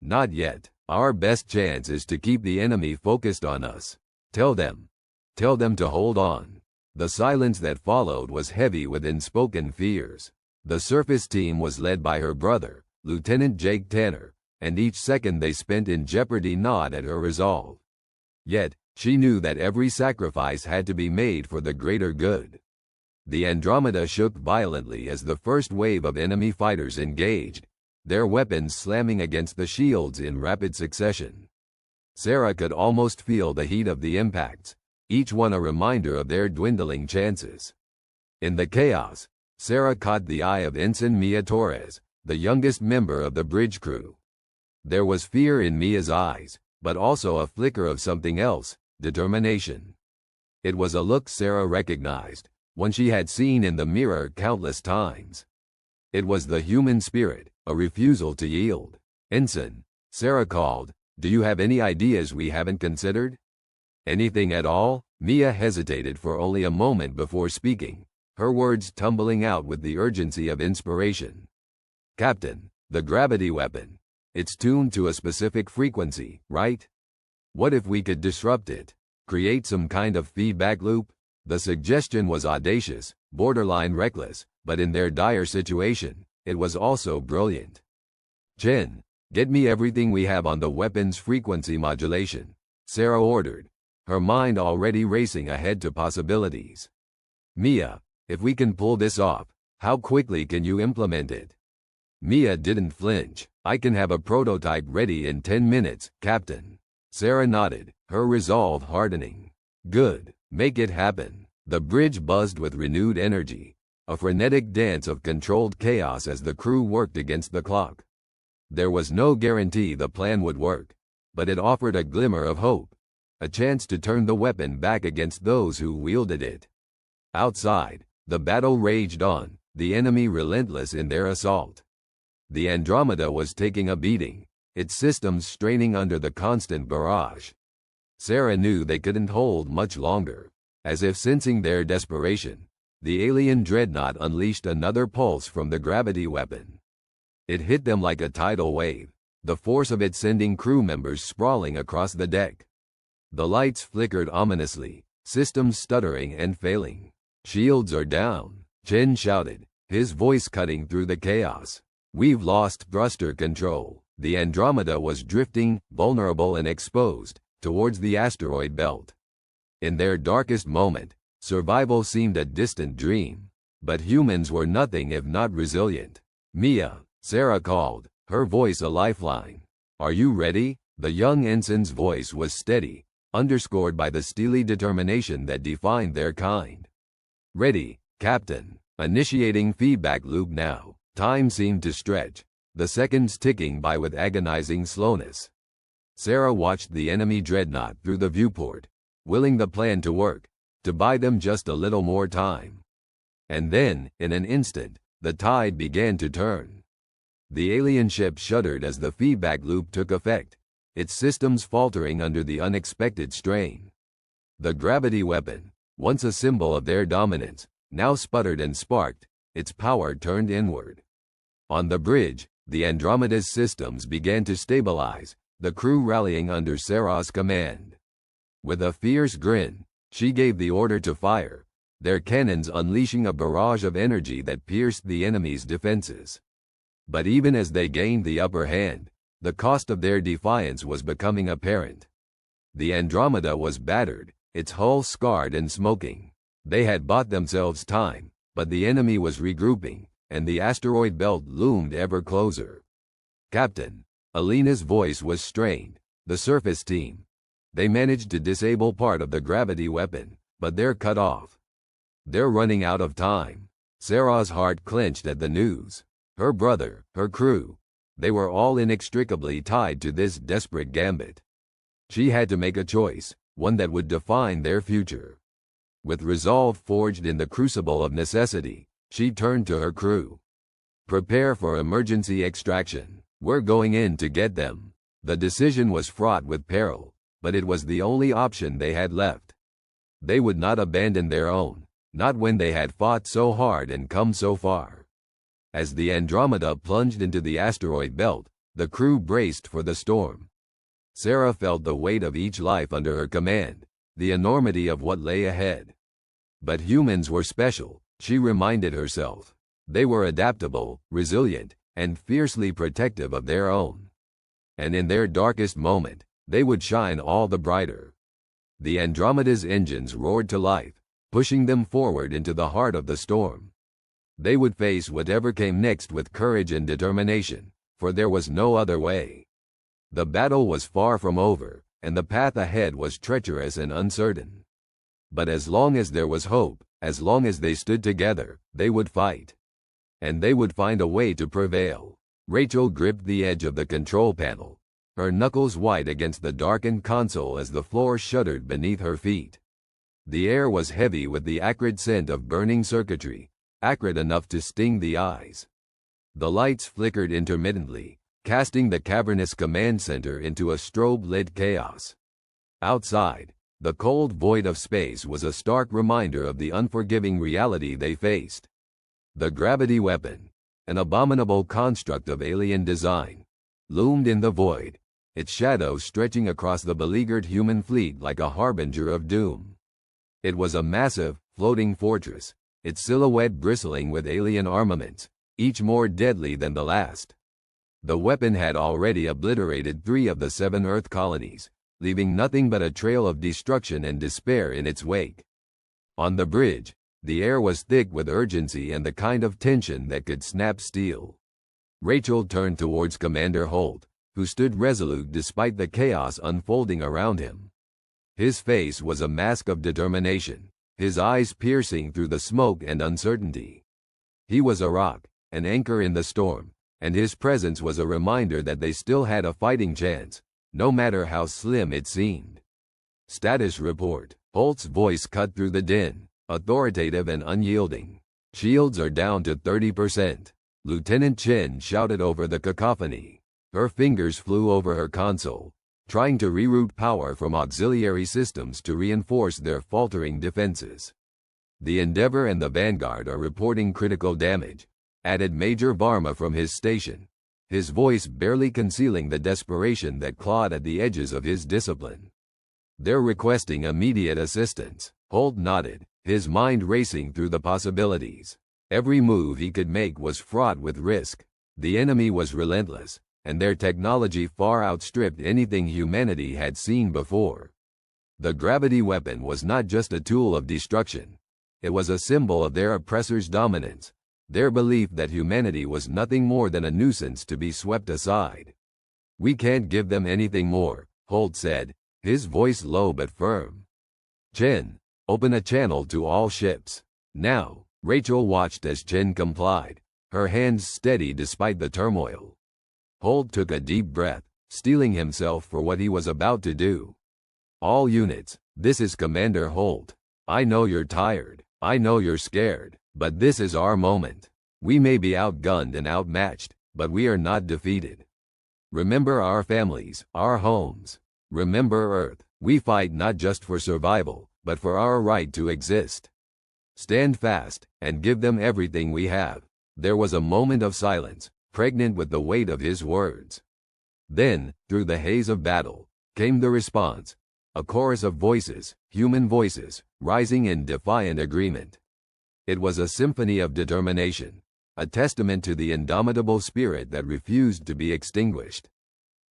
Speaker 1: "Not yet. Our best chance is to keep the enemy focused on us. Tell them to hold on." The silence that followed was heavy with unspoken fears. The surface team was led by her brother, Lieutenant Jake Tanner, and each second they spent in jeopardy gnawed at her resolve. Yet, she knew that every sacrifice had to be made for the greater good. The Andromeda shook violently as the first wave of enemy fighters engaged, their weapons slamming against the shields in rapid succession. Sarah could almost feel the heat of the impacts, each one a reminder of their dwindling chances. In the chaos, Sarah caught the eye of Ensign Mia Torres, the youngest member of the bridge crew. There was fear in Mia's eyes, but also a flicker of something else, determination. It was a look Sarah recognized, one she had seen in the mirror countless times. It was the human spirit, a refusal to yield. "Ensign," Sarah called, "do you have any ideas we haven't considered?" "Anything at all?" Mia hesitated for only a moment before speaking, her words tumbling out with the urgency of inspiration. "Captain, the gravity weapon. It's tuned to a specific frequency, right? What if we could disrupt it? Create some kind of feedback loop?" The suggestion was audacious, borderline reckless, but in their dire situation, it was also brilliant. "Jen, get me everything we have on the weapon's frequency modulation," Sarah ordered, her mind already racing ahead to possibilities. "Mia, if we can pull this off, how quickly can you implement it?" Mia didn't flinch. "I can have a prototype ready in 10 minutes, Captain." Sarah nodded, her resolve hardening. "Good, make it happen." The bridge buzzed with renewed energy, a frenetic dance of controlled chaos as the crew worked against the clock. There was no guarantee the plan would work, but it offered a glimmer of hope, a chance to turn the weapon back against those who wielded it. Outside, the battle raged on, the enemy relentless in their assault. The Andromeda was taking a beating, its systems straining under the constant barrage. Sarah knew they couldn't hold much longer. As if sensing their desperation, the alien dreadnought unleashed another pulse from the gravity weapon. It hit them like a tidal wave, the force of it sending crew members sprawling across the deck. The lights flickered ominously, systems stuttering and failing. "Shields are down," Chen shouted, his voice cutting through the chaos. "We've lost thruster control." The Andromeda was drifting, vulnerable and exposed, towards the asteroid belt. In their darkest moment, survival seemed a distant dream, but humans were nothing if not resilient. "Mia," Sarah called, her voice a lifeline. "Are you ready?" The young ensign's voice was steady, underscored by the steely determination that defined their kind. "Ready, Captain." Initiating feedback loop now. Time seemed to stretch, the seconds ticking by with agonizing slowness. Sarah watched the enemy dreadnought through the viewport, willing the plan to work, to buy them just a little more time. And then, in an instant, the tide began to turn. The alien ship shuddered as the feedback loop took effect, its systems faltering under the unexpected strain. The gravity weapon, once a symbol of their dominance, now sputtered and sparked, its power turned inward. On the bridge, the Andromeda's systems began to stabilize, the crew rallying under Sarah's command. With a fierce grin, she gave the order to fire, their cannons unleashing a barrage of energy that pierced the enemy's defenses. But even as they gained the upper hand, the cost of their defiance was becoming apparent. The Andromeda was battered, its hull scarred and smoking. They had bought themselves time, but the enemy was regrouping, and the asteroid belt loomed ever closer. "Captain," Alina's voice was strained, "the surface team. They managed to disable part of the gravity weapon, but they're cut off. They're running out of time." Sarah's heart clenched at the news. Her brother, her crew, they were all inextricably tied to this desperate gambit. She had to make a choice, one that would define their future. With resolve forged in the crucible of necessity, she turned to her crew. "Prepare for emergency extraction. We're going in to get them." The decision was fraught with peril, but it was the only option they had left. They would not abandon their own, not when they had fought so hard and come so far. As the Andromeda plunged into the asteroid belt, the crew braced for the storm. Sarah felt the weight of each life under her command, the enormity of what lay ahead. But humans were special, she reminded herself. They were adaptable, resilient, and fiercely protective of their own. And in their darkest moment, they would shine all the brighter. The Andromeda's engines roared to life, pushing them forward into the heart of the storm. They would face whatever came next with courage and determination, for there was no other way. The battle was far from over, and the path ahead was treacherous and uncertain. But as long as there was hope, as long as they stood together, they would fight. And they would find a way to prevail. Rachel gripped the edge of the control panel, her knuckles white against the darkened console as the floor shuddered beneath her feet. The air was heavy with the acrid scent of burning circuitry, acrid enough to sting the eyes. The lights flickered intermittently, casting the cavernous command center into a strobe-lit chaos. Outside, the cold void of space was a stark reminder of the unforgiving reality they faced. The gravity weapon, an abominable construct of alien design, loomed in the void, its shadow stretching across the beleaguered human fleet like a harbinger of doom. It was a massive, floating fortress, its silhouette bristling with alien armaments, each more deadly than the last. The weapon had already obliterated 3 of the 7 Earth colonies, leaving nothing but a trail of destruction and despair in its wake. On the bridge, the air was thick with urgency and the kind of tension that could snap steel. Rachel turned towards Commander Holt, who stood resolute despite the chaos unfolding around him. His face was a mask of determination, his eyes piercing through the smoke and uncertainty. He was a rock, an anchor in the storm, and his presence was a reminder that they still had a fighting chance, no matter how slim it seemed. Status report. Holt's voice cut through the din, authoritative and unyielding. Shields are down to 30%. Lieutenant Chen shouted over the cacophony. Her fingers flew over her console, trying to reroute power from auxiliary systems to reinforce their faltering defenses. The Endeavour and the Vanguard are reporting critical damage, added Major Varma from his station, his voice barely concealing the desperation that clawed at the edges of his discipline. They're requesting immediate assistance. Holt nodded, his mind racing through the possibilities. Every move he could make was fraught with risk. The enemy was relentless, and their technology far outstripped anything humanity had seen before. The gravity weapon was not just a tool of destruction. It was a symbol of their oppressors' dominance, their belief that humanity was nothing more than a nuisance to be swept aside. "We can't give them anything more," Holt said, his voice low but firm. "Chen, open a channel to all ships." Now, Rachel watched as Chen complied, her hands steady despite the turmoil. Holt took a deep breath, steeling himself for what he was about to do. "All units, this is Commander Holt. I know you're tired, I know you're scared, but this is our moment. We may be outgunned and outmatched, but we are not defeated. Remember our families, our homes. Remember Earth. We fight not just for survival, but for our right to exist. Stand fast, and give them everything we have." There was a moment of silence, pregnant with the weight of his words. Then, through the haze of battle, came the response, a chorus of voices, human voices, rising in defiant agreement. It was a symphony of determination, a testament to the indomitable spirit that refused to be extinguished.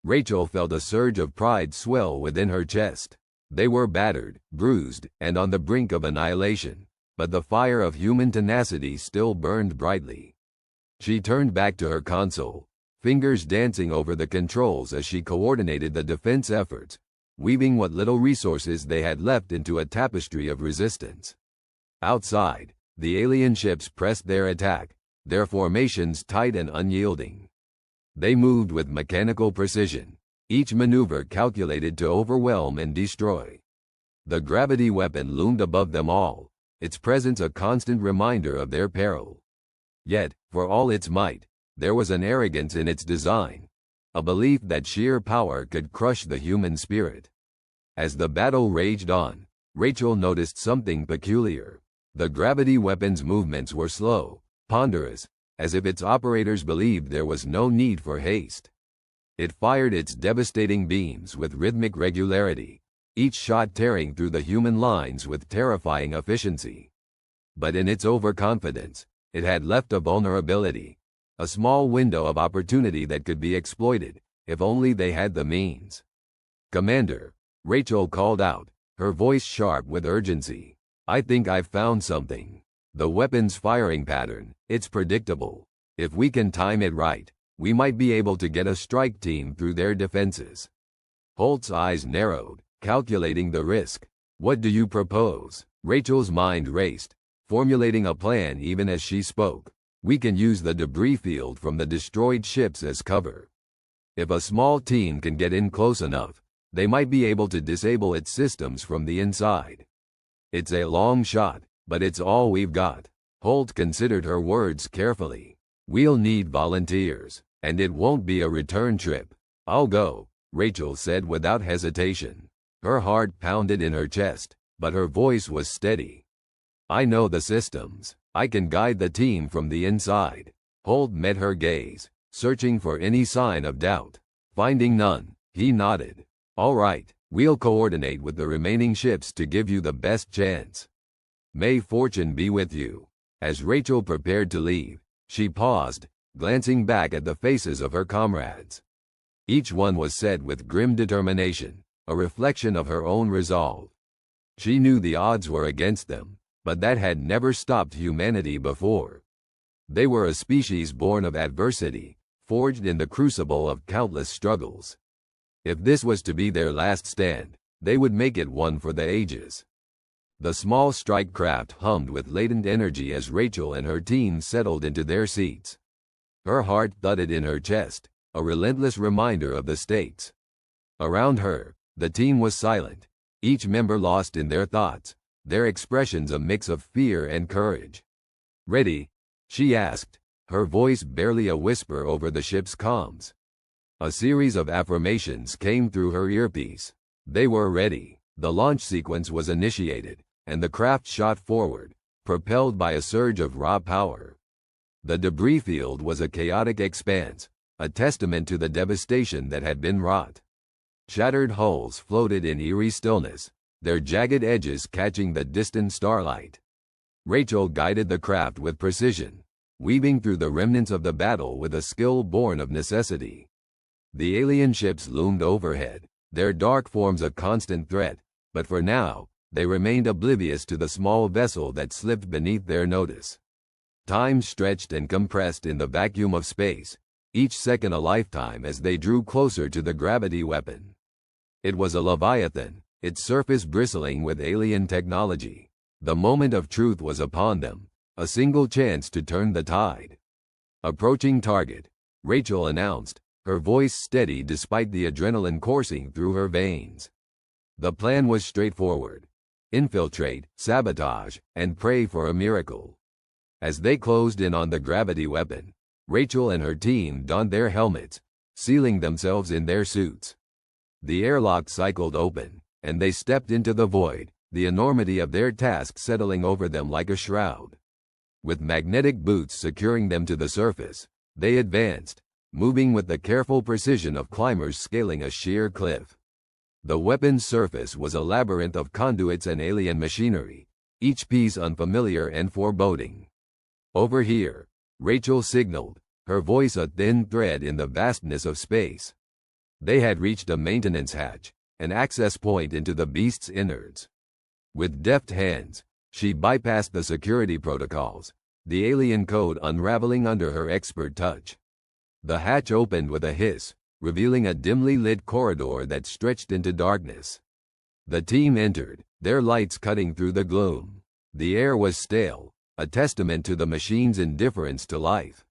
Speaker 1: Rachel felt a surge of pride swell within her chest. They were battered, bruised, and on the brink of annihilation, but the fire of human tenacity still burned brightly. She turned back to her console, fingers dancing over the controls as she coordinated the defense efforts, weaving what little resources they had left into a tapestry of resistance. Outside, the alien ships pressed their attack, their formations tight and unyielding. They moved with mechanical precision, each maneuver calculated to overwhelm and destroy. The gravity weapon loomed above them all, its presence a constant reminder of their peril. Yet, for all its might, there was an arrogance in its design, a belief that sheer power could crush the human spirit. As the battle raged on, Rachel noticed something peculiar. The gravity weapon's movements were slow, ponderous, as if its operators believed there was no need for haste. It fired its devastating beams with rhythmic regularity, each shot tearing through the human lines with terrifying efficiency. But in its overconfidence, it had left a vulnerability, a small window of opportunity that could be exploited, if only they had the means. "Commander," Rachel called out, her voice sharp with urgency. I think I've found something. The weapon's firing pattern, it's predictable. If we can time it right, we might be able to get a strike team through their defenses. Holt's eyes narrowed, calculating the risk. What do you propose? Rachel's mind raced, formulating a plan even as she spoke. We can use the debris field from the destroyed ships as cover. If a small team can get in close enough, they might be able to disable its systems from the inside. It's a long shot, but it's all we've got. Holt considered her words carefully. We'll need volunteers, and it won't be a return trip. I'll go, Rachel said without hesitation. Her heart pounded in her chest, but her voice was steady. I know the systems. I can guide the team from the inside. Holt met her gaze, searching for any sign of doubt. Finding none, he nodded. All right, we'll coordinate with the remaining ships to give you the best chance. May fortune be with you. As Rachel prepared to leave, she paused, glancing back at the faces of her comrades. Each one was set with grim determination, a reflection of her own resolve. She knew the odds were against them, but that had never stopped humanity before. They were a species born of adversity, forged in the crucible of countless struggles. If this was to be their last stand, they would make it one for the ages. The small strike craft hummed with latent energy as Rachel and her team settled into their seats. Her heart thudded in her chest, a relentless reminder of the stakes. Around her, the team was silent, each member lost in their thoughts, their expressions a mix of fear and courage. Ready? She asked, her voice barely a whisper over the ship's comms. A series of affirmations came through her earpiece. They were ready. The launch sequence was initiated, and the craft shot forward, propelled by a surge of raw power. The debris field was a chaotic expanse, a testament to the devastation that had been wrought. Shattered hulls floated in eerie stillness, their jagged edges catching the distant starlight. Rachel guided the craft with precision, weaving through the remnants of the battle with a skill born of necessity. The alien ships loomed overhead, their dark forms a constant threat, but for now, they remained oblivious to the small vessel that slipped beneath their notice. Time stretched and compressed in the vacuum of space, each second a lifetime as they drew closer to the gravity weapon. It was a leviathan, its surface bristling with alien technology. The moment of truth was upon them, a single chance to turn the tide. Approaching target, Rachel announced, her voice steady despite the adrenaline coursing through her veins. The plan was straightforward: infiltrate, sabotage, and pray for a miracle. As they closed in on the gravity weapon, Rachel and her team donned their helmets, sealing themselves in their suits. The airlock cycled open, and they stepped into the void, the enormity of their task settling over them like a shroud. With magnetic boots securing them to the surface, they advanced, moving with the careful precision of climbers scaling a sheer cliff. The weapon's surface was a labyrinth of conduits and alien machinery, each piece unfamiliar and foreboding. Over here, Rachel signaled, her voice a thin thread in the vastness of space. They had reached a maintenance hatch, an access point into the beast's innards. With deft hands, she bypassed the security protocols, the alien code unraveling under her expert touch. The hatch opened with a hiss, revealing a dimly lit corridor that stretched into darkness. The team entered, their lights cutting through the gloom. The air was stale, a testament to the machine's indifference to life.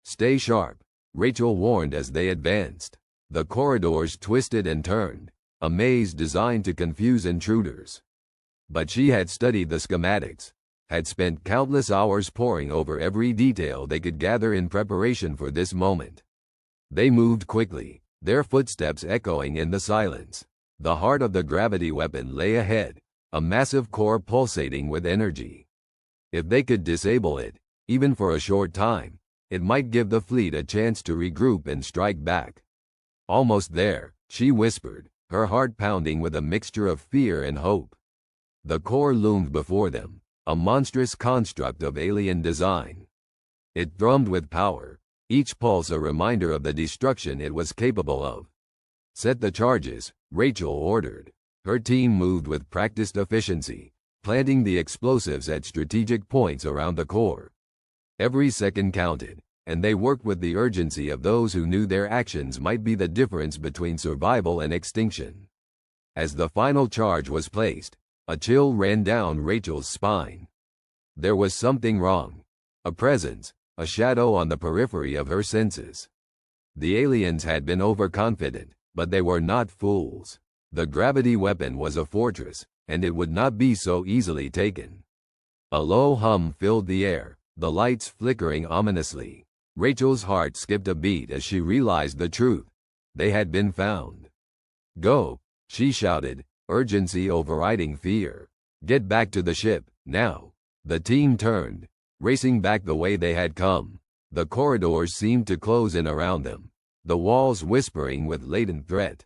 Speaker 1: Stay sharp, Rachel warned as they advanced. The corridors twisted and turned, a maze designed to confuse intruders. But she had studied the schematics, had spent countless hours poring over every detail they could gather in preparation for this moment. They moved quickly, their footsteps echoing in the silence. The heart of the gravity weapon lay ahead, a massive core pulsating with energy. If they could disable it, even for a short time, it might give the fleet a chance to regroup and strike back. Almost there, she whispered, her heart pounding with a mixture of fear and hope. The core loomed before them, a monstrous construct of alien design. It thrummed with power, each pulse a reminder of the destruction it was capable of. Set the charges, Rachel ordered. Her team moved with practiced efficiency, planting the explosives at strategic points around the core. Every second counted, and they worked with the urgency of those who knew their actions might be the difference between survival and extinction. As the final charge was placed, a chill ran down Rachel's spine. There was something wrong. A presence, a shadow on the periphery of her senses. The aliens had been overconfident, but they were not fools. The gravity weapon was a fortress, and it would not be so easily taken. A low hum filled the air, the lights flickering ominously. Rachel's heart skipped a beat as she realized the truth. They had been found. "Go," she shouted, urgency overriding fear. "Get back to the ship, now." The team turned, racing back the way they had come. The corridors seemed to close in around them, the walls whispering with latent threat.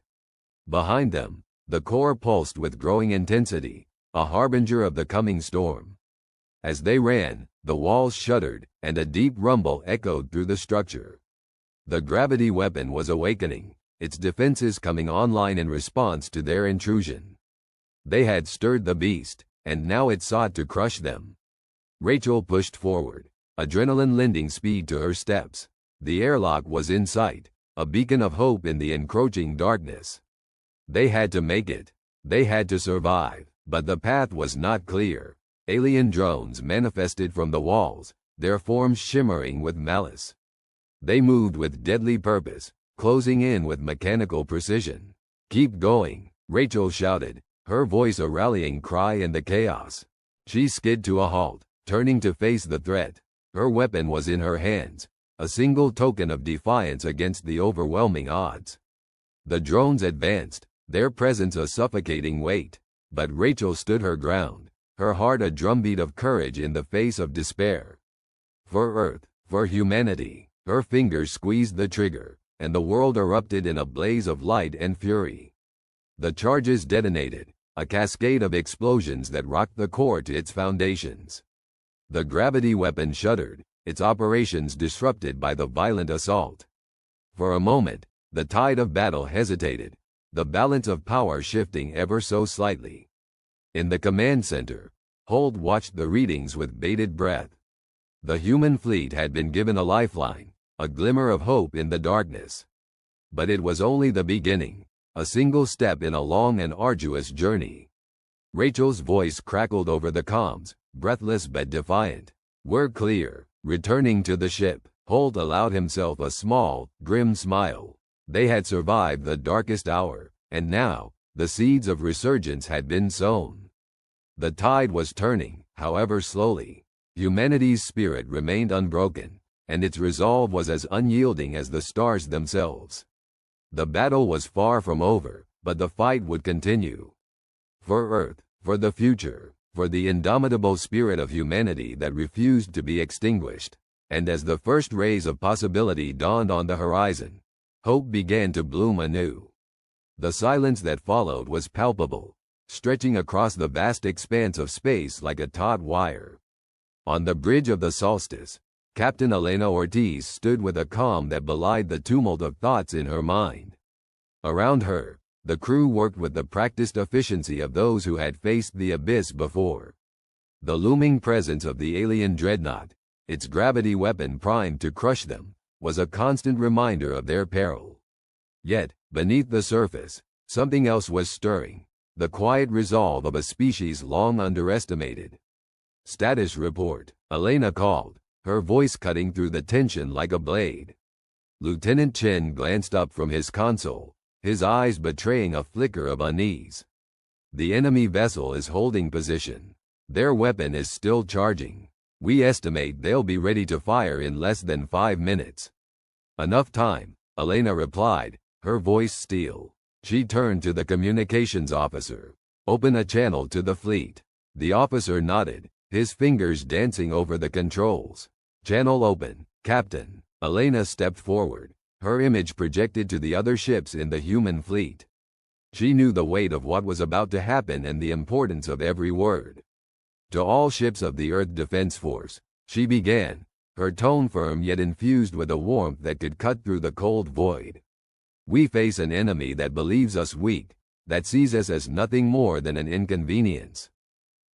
Speaker 1: Behind them, the core pulsed with growing intensity, a harbinger of the coming storm. As they ran, the walls shuddered, and a deep rumble echoed through the structure. The gravity weapon was awakening, its defenses coming online in response to their intrusion. They had stirred the beast, and now it sought to crush them. Rachel pushed forward, adrenaline lending speed to her steps. The airlock was in sight, a beacon of hope in the encroaching darkness. They had to make it. They had to survive, but the path was not clear. Alien drones manifested from the walls, their forms shimmering with malice. They moved with deadly purpose, closing in with mechanical precision. "Keep going," Rachel shouted, her voice a rallying cry in the chaos. She skid to a halt, turning to face the threat. Her weapon was in her hands, a single token of defiance against the overwhelming odds. The drones advanced, their presence a suffocating weight, but Rachel stood her ground, her heart a drumbeat of courage in the face of despair. For Earth, for humanity, her fingers squeezed the trigger, and the world erupted in a blaze of light and fury. The charges detonated, a cascade of explosions that rocked the core to its foundations. The gravity weapon shuddered, its operations disrupted by the violent assault. For a moment, the tide of battle hesitated, the balance of power shifting ever so slightly. In the command center, Holt watched the readings with bated breath. The human fleet had been given a lifeline, a glimmer of hope in the darkness. But it was only the beginning, a single step in a long and arduous journey. Rachel's voice crackled over the comms, breathless but defiant. "We're clear." Returning to the ship, Holt allowed himself a small, grim smile. They had survived the darkest hour, and now, the seeds of resurgence had been sown. The tide was turning, however slowly. Humanity's spirit remained unbroken, and its resolve was as unyielding as the stars themselves. The battle was far from over, but the fight would continue. For Earth, for the future, for the indomitable spirit of humanity that refused to be extinguished. And as the first rays of possibility dawned on the horizon, hope began to bloom anew. The silence that followed was palpable, stretching across the vast expanse of space like a taut wire. On the bridge of the solstice, Captain Elena Ortiz stood with a calm that belied the tumult of thoughts in her mind. Around her, the crew worked with the practiced efficiency of those who had faced the abyss before. The looming presence of the alien dreadnought, its gravity weapon primed to crush them, was a constant reminder of their peril. Yet, beneath the surface, something else was stirring, the quiet resolve of a species long underestimated. "Status report," Elena called, her voice cutting through the tension like a blade. Lieutenant Chen glanced up from his console, his eyes betraying a flicker of unease. "The enemy vessel is holding position. Their weapon is still charging. We estimate they'll be ready to fire in less than 5 minutes." "Enough time," Elena replied, her voice steel. She turned to the communications officer. "Open a channel to the fleet." The officer nodded, his fingers dancing over the controls. "Channel open, Captain." Elena stepped forward, her image projected to the other ships in the human fleet. She knew the weight of what was about to happen and the importance of every word. "To all ships of the Earth Defense Force," she began, her tone firm yet infused with a warmth that could cut through the cold void. "We face an enemy that believes us weak, that sees us as nothing more than an inconvenience.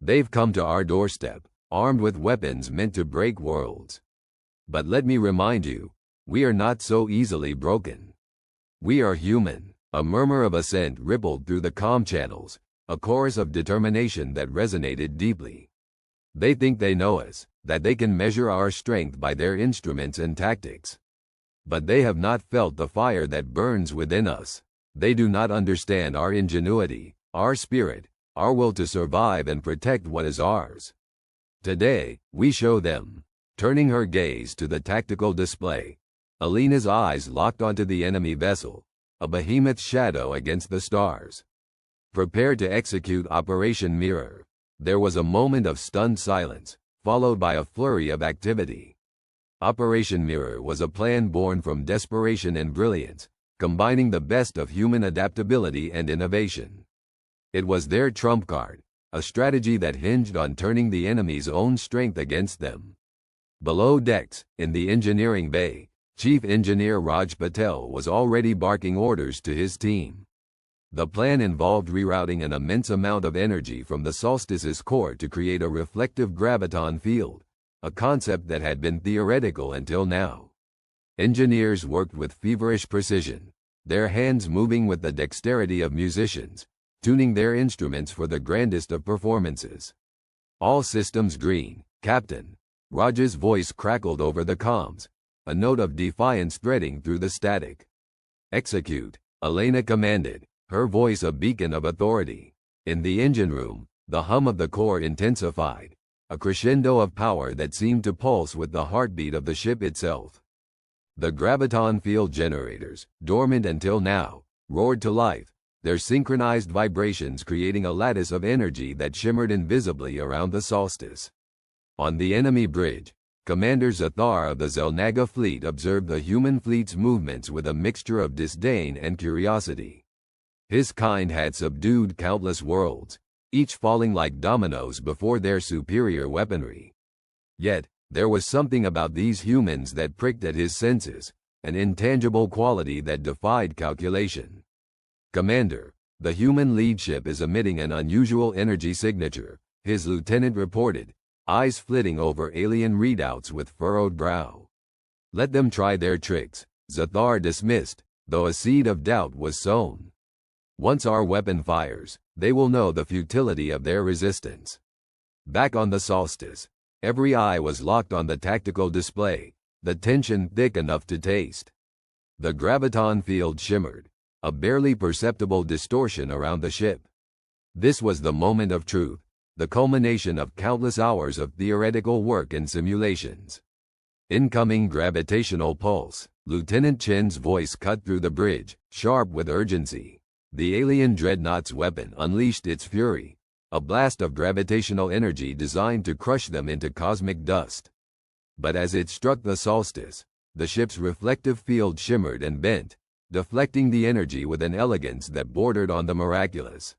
Speaker 1: They've come to our doorstep, armed with weapons meant to break worlds. But let me remind you, we are not so easily broken. We are human. A murmur of assent rippled through the comm channels, a chorus of determination that resonated deeply. They think they know us, that they can measure our strength by their instruments and tactics. But they have not felt the fire that burns within us. They do not understand our ingenuity, our spirit, our will to survive and protect what is ours. Today, we show them. Turning her gaze to the tactical display, Alina's eyes locked onto the enemy vessel, a behemoth shadow against the stars. Prepared to execute Operation Mirror. There was a moment of stunned silence, followed by a flurry of activity. Operation Mirror was a plan born from desperation and brilliance, combining the best of human adaptability and innovation. It was their trump card, a strategy that hinged on turning the enemy's own strength against them. Below decks, in the engineering bay, Chief Engineer Raj Patel was already barking orders to his team. The plan involved rerouting an immense amount of energy from the solstice's core to create a reflective graviton field, a concept that had been theoretical until now. Engineers worked with feverish precision, their hands moving with the dexterity of musicians, tuning their instruments for the grandest of performances. All systems green, Captain. Raj's voice crackled over the comms, a note of defiance threading through the static. Execute, Elena commanded, her voice a beacon of authority. In the engine room, the hum of the core intensified, a crescendo of power that seemed to pulse with the heartbeat of the ship itself. The graviton field generators, dormant until now, roared to life, their synchronized vibrations creating a lattice of energy that shimmered invisibly around the solstice. On the enemy bridge, Commander Zathar of the Zelnaga fleet observed the human fleet's movements with a mixture of disdain and curiosity. His kind had subdued countless worlds, each falling like dominoes before their superior weaponry. Yet, there was something about these humans that pricked at his senses, an intangible quality that defied calculation. Commander, the human lead ship is emitting an unusual energy signature, his lieutenant reported, eyes flitting over alien readouts with furrowed brow. Let them try their tricks, Zathar dismissed, though a seed of doubt was sown. Once our weapon fires, they will know the futility of their resistance. Back on the solstice, every eye was locked on the tactical display, the tension thick enough to taste. The graviton field shimmered, a barely perceptible distortion around the ship. This was the moment of truth, the culmination of countless hours of theoretical work and simulations. Incoming gravitational pulse, Lieutenant Chen's voice cut through the bridge, sharp with urgency. The alien dreadnought's weapon unleashed its fury, a blast of gravitational energy designed to crush them into cosmic dust. But as it struck the solstice, the ship's reflective field shimmered and bent, deflecting the energy with an elegance that bordered on the miraculous.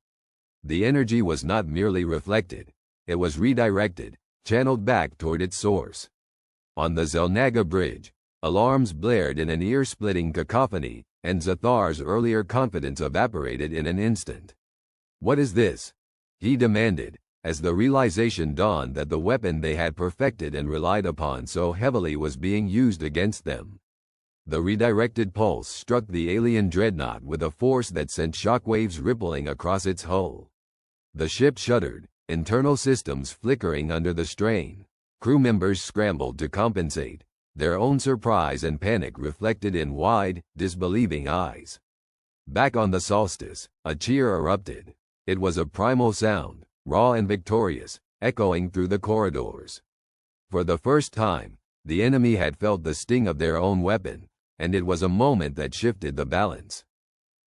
Speaker 1: The energy was not merely reflected, it was redirected, channeled back toward its source. On the Zelnaga bridge, alarms blared in an ear-splitting cacophony, and Zathar's earlier confidence evaporated in an instant. "What is this?" he demanded, as the realization dawned that the weapon they had perfected and relied upon so heavily was being used against them. The redirected pulse struck the alien dreadnought with a force that sent shockwaves rippling across its hull. The ship shuddered, internal systems flickering under the strain. Crew members scrambled to compensate, their own surprise and panic reflected in wide, disbelieving eyes. Back on the solstice, a cheer erupted. It was a primal sound, raw and victorious, echoing through the corridors. For the first time, the enemy had felt the sting of their own weapon, and it was a moment that shifted the balance.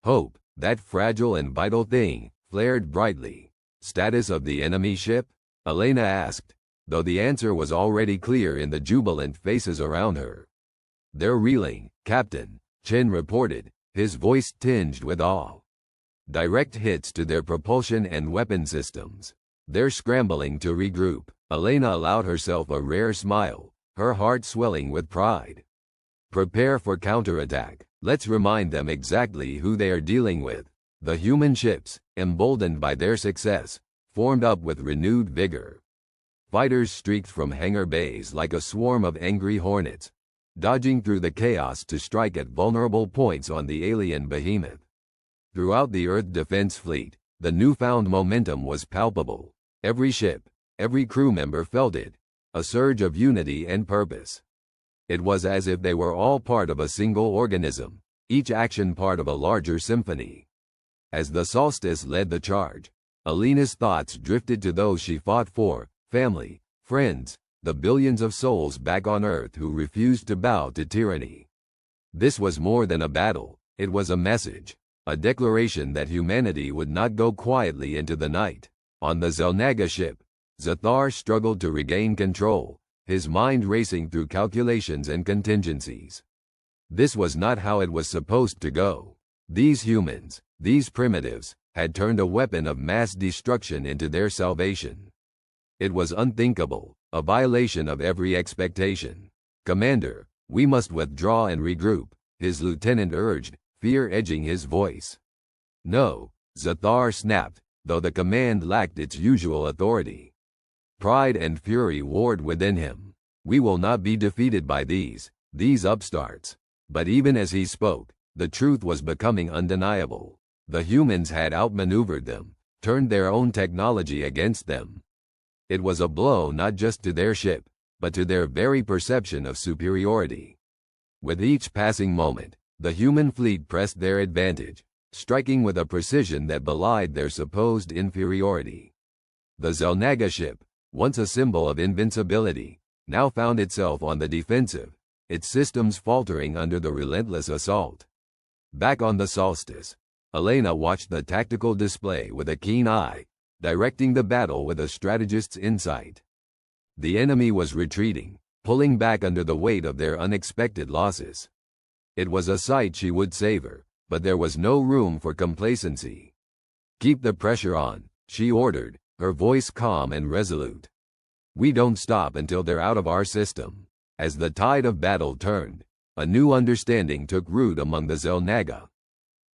Speaker 1: Hope, that fragile and vital thing, flared brightly. "Status of the enemy ship?" Elena asked, though the answer was already clear in the jubilant faces around her. "They're reeling, Captain," Chen reported, his voice tinged with awe. "Direct hits to their propulsion and weapon systems. They're scrambling to regroup." Elena allowed herself a rare smile, her heart swelling with pride. "Prepare for counterattack. Let's remind them exactly who they are dealing with." The human ships, emboldened by their success, formed up with renewed vigor. Fighters streaked from hangar bays like a swarm of angry hornets, dodging through the chaos to strike at vulnerable points on the alien behemoth. Throughout the Earth Defense Fleet, the newfound momentum was palpable. Every ship, every crew member felt it, a surge of unity and purpose. It was as if they were all part of a single organism, each action part of a larger symphony. As the Solstice led the charge, Alina's thoughts drifted to those she fought for, family, friends, the billions of souls back on Earth who refused to bow to tyranny. This was more than a battle, it was a message, a declaration that humanity would not go quietly into the night. On the Xel'Naga ship, Zathar struggled to regain control, his mind racing through calculations and contingencies. This was not how it was supposed to go. These humans, these primitives, had turned a weapon of mass destruction into their salvation. It was unthinkable, a violation of every expectation. "Commander, we must withdraw and regroup," his lieutenant urged, fear edging his voice. "No," Zathar snapped, though the command lacked its usual authority. Pride and fury warred within him. "We will not be defeated by these upstarts." But even as he spoke, the truth was becoming undeniable. The humans had outmaneuvered them, turned their own technology against them. It was a blow not just to their ship, but to their very perception of superiority. With each passing moment, the human fleet pressed their advantage, striking with a precision that belied their supposed inferiority. The Xel'Naga ship, once a symbol of invincibility, now found itself on the defensive, its systems faltering under the relentless assault. Back on the Solstice, Elena watched the tactical display with a keen eye, directing the battle with a strategist's insight. The enemy was retreating, pulling back under the weight of their unexpected losses. It was a sight she would savor, but there was no room for complacency. "Keep the pressure on," she ordered, her voice calm and resolute. "We don't stop until they're out of our system." As the tide of battle turned, a new understanding took root among the Xel'Naga.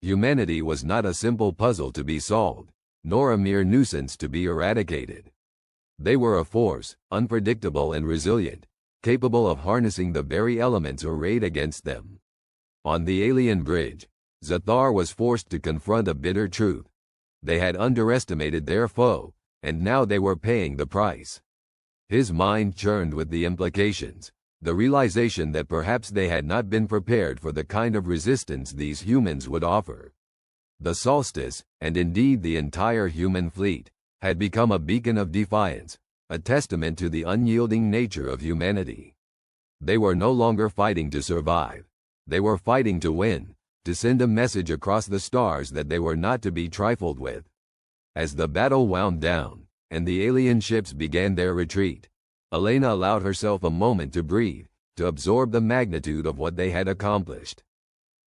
Speaker 1: Humanity was not a simple puzzle to be solved, nor a mere nuisance to be eradicated. They were a force, unpredictable and resilient, capable of harnessing the very elements arrayed against them. On the alien bridge, Zathar was forced to confront a bitter truth. They had underestimated their foe, and now they were paying the price. His mind churned with the implications, the realization that perhaps they had not been prepared for the kind of resistance these humans would offer. The Solstice, and indeed the entire human fleet, had become a beacon of defiance, a testament to the unyielding nature of humanity. They were no longer fighting to survive. They were fighting to win, to send a message across the stars that they were not to be trifled with. As the battle wound down, and the alien ships began their retreat, Elena allowed herself a moment to breathe, to absorb the magnitude of what they had accomplished.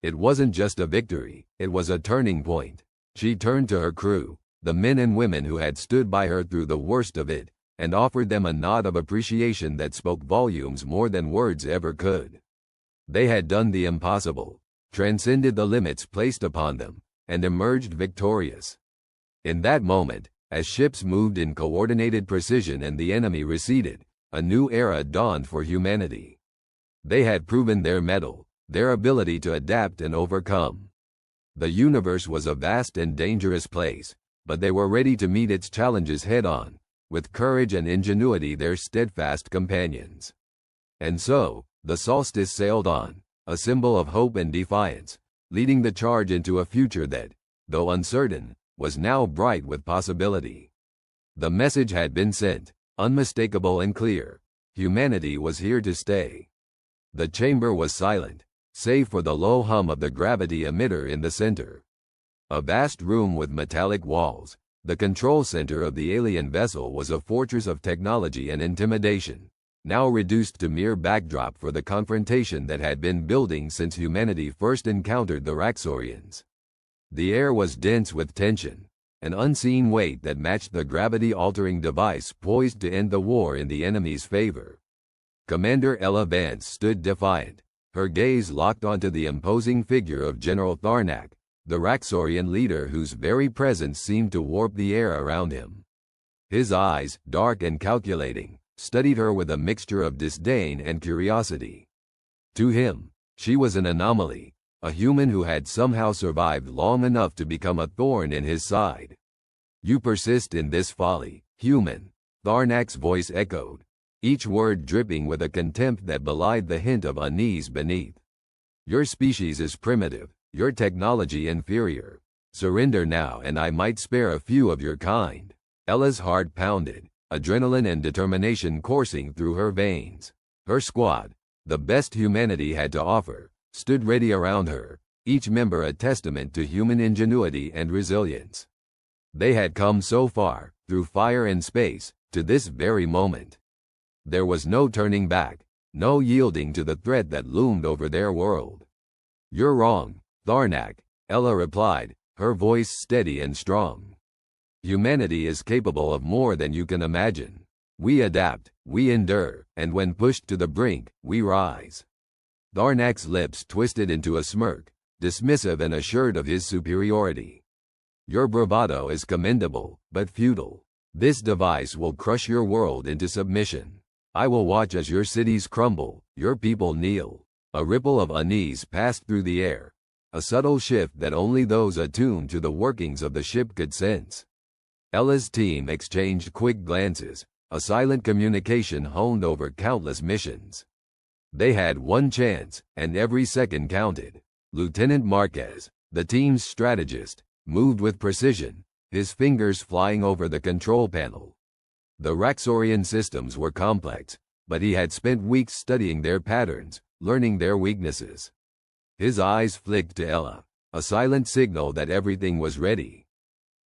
Speaker 1: It wasn't just a victory, it was a turning point. She turned to her crew, the men and women who had stood by her through the worst of it, and offered them a nod of appreciation that spoke volumes more than words ever could. They had done the impossible, transcended the limits placed upon them, and emerged victorious. In that moment, as ships moved in coordinated precision and the enemy receded, a new era dawned for humanity. They had proven their mettle, their ability to adapt and overcome. The universe was a vast and dangerous place, but they were ready to meet its challenges head-on, with courage and ingenuity their steadfast companions. And so, the Solstice sailed on, a symbol of hope and defiance, leading the charge into a future that, though uncertain, was now bright with possibility. The message had been sent, unmistakable and clear. Humanity was here to stay. The chamber was silent, save for the low hum of the gravity emitter in the center. A vast room with metallic walls, the control center of the alien vessel was a fortress of technology and intimidation, now reduced to mere backdrop for the confrontation that had been building since humanity first encountered the Raxorians. The air was dense with tension, an unseen weight that matched the gravity-altering device poised to end the war in the enemy's favor. Commander Ella Vance stood defiant, her gaze locked onto the imposing figure of General Tharnak, the Raxorian leader whose very presence seemed to warp the air around him. His eyes, dark and calculating, studied her with a mixture of disdain and curiosity. To him, she was an anomaly, a human who had somehow survived long enough to become a thorn in his side. "You persist in this folly, human," Tharnak's voice echoed, each word dripping with a contempt that belied the hint of unease beneath. "Your species is primitive, your technology inferior. Surrender now and I might spare a few of your kind." Ella's heart pounded, adrenaline and determination coursing through her veins. Her squad, the best humanity had to offer, stood ready around her, each member a testament to human ingenuity and resilience. They had come so far, through fire and space, to this very moment. There was no turning back, no yielding to the threat that loomed over their world. "You're wrong, Tharnak," Ella replied, her voice steady and strong. "Humanity is capable of more than you can imagine. We adapt, we endure, and when pushed to the brink, we rise." Tharnak's lips twisted into a smirk, dismissive and assured of his superiority. "Your bravado is commendable, but futile. This device will crush your world into submission. I will watch as your cities crumble, your people kneel." A ripple of unease passed through the air, a subtle shift that only those attuned to the workings of the ship could sense. Ella's team exchanged quick glances, a silent communication honed over countless missions. They had one chance, and every second counted. Lieutenant Marquez, the team's strategist, moved with precision, his fingers flying over the control panel. The Raxorian systems were complex, but he had spent weeks studying their patterns, learning their weaknesses. His eyes flicked to Ella, a silent signal that everything was ready.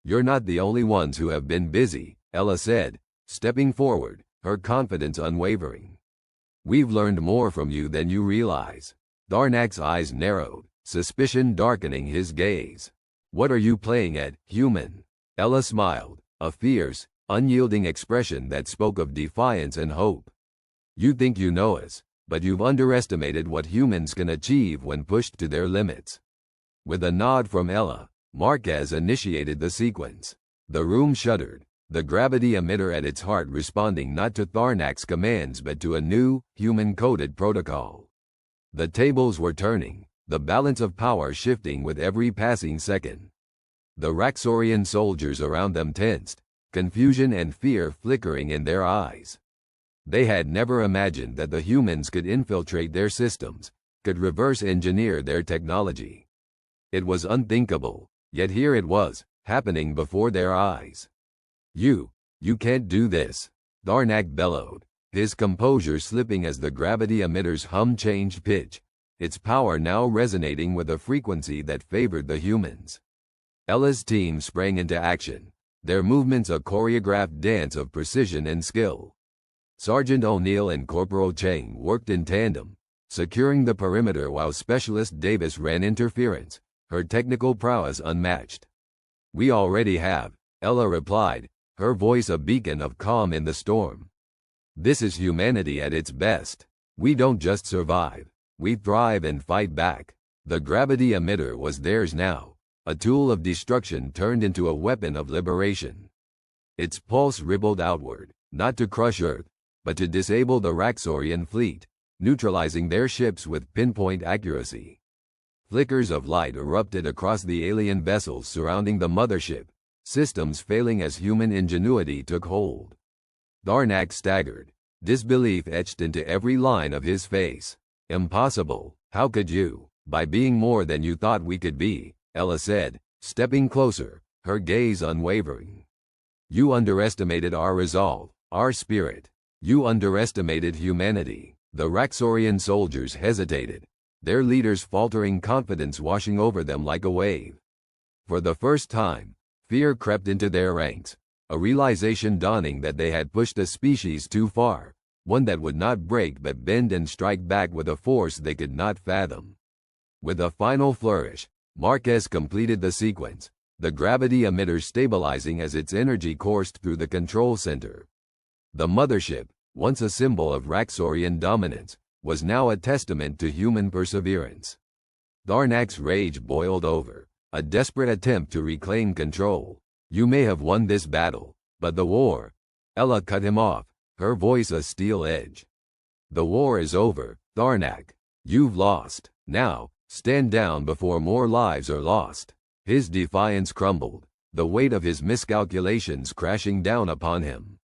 Speaker 1: "You're not the only ones who have been busy," Ella said, stepping forward, her confidence unwavering. "We've learned more from you than you realize." Tharnak's eyes narrowed, suspicion darkening his gaze. "What are you playing at, human?" Ella smiled, a fierce, unyielding expression that spoke of defiance and hope. "You think you know us, but you've underestimated what humans can achieve when pushed to their limits." With a nod from Ella, Marquez initiated the sequence. The room shuddered, the gravity emitter at its heart responding not to Tharnak's commands but to a new, human-coded protocol. The tables were turning, the balance of power shifting with every passing second. The Raxorian soldiers around them tensed, confusion and fear flickering in their eyes. They had never imagined that the humans could infiltrate their systems, could reverse engineer their technology. It was unthinkable, yet here it was, happening before their eyes. You can't do this," Tharnak bellowed, his composure slipping as the gravity emitter's hum changed pitch, its power now resonating with a frequency that favored the humans. Ella's team sprang into action, their movements a choreographed dance of precision and skill. Sergeant O'Neill and Corporal Chang worked in tandem, securing the perimeter while Specialist Davis ran interference, her technical prowess unmatched. "We already have," Ella replied, her voice a beacon of calm in the storm. "This is humanity at its best. We don't just survive, we thrive and fight back." The gravity emitter was theirs now, a tool of destruction turned into a weapon of liberation. Its pulse rippled outward, not to crush Earth, but to disable the Raxorian fleet, neutralizing their ships with pinpoint accuracy. Flickers of light erupted across the alien vessels surrounding the mothership, systems failing as human ingenuity took hold. Tharnak staggered, disbelief etched into every line of his face. "Impossible, how could you? By being more than you thought we could be," Ella said, stepping closer, her gaze unwavering. "You underestimated our resolve, our spirit. You underestimated humanity." The Raxorian soldiers hesitated, their leaders' faltering confidence washing over them like a wave. For the first time, fear crept into their ranks, a realization dawning that they had pushed a species too far, one that would not break but bend and strike back with a force they could not fathom. With a final flourish, Marquez completed the sequence, the gravity emitter stabilizing as its energy coursed through the control center. The mothership, once a symbol of Raxorian dominance, was now a testament to human perseverance. Tharnak's rage boiled over, a desperate attempt to reclaim control. "You may have won this battle, but the war, Ella cut him off, her voice a steel edge. "The war is over, Tharnak. You've lost. Now, stand down before more lives are lost." His defiance crumbled, the weight of his miscalculations crashing down upon him.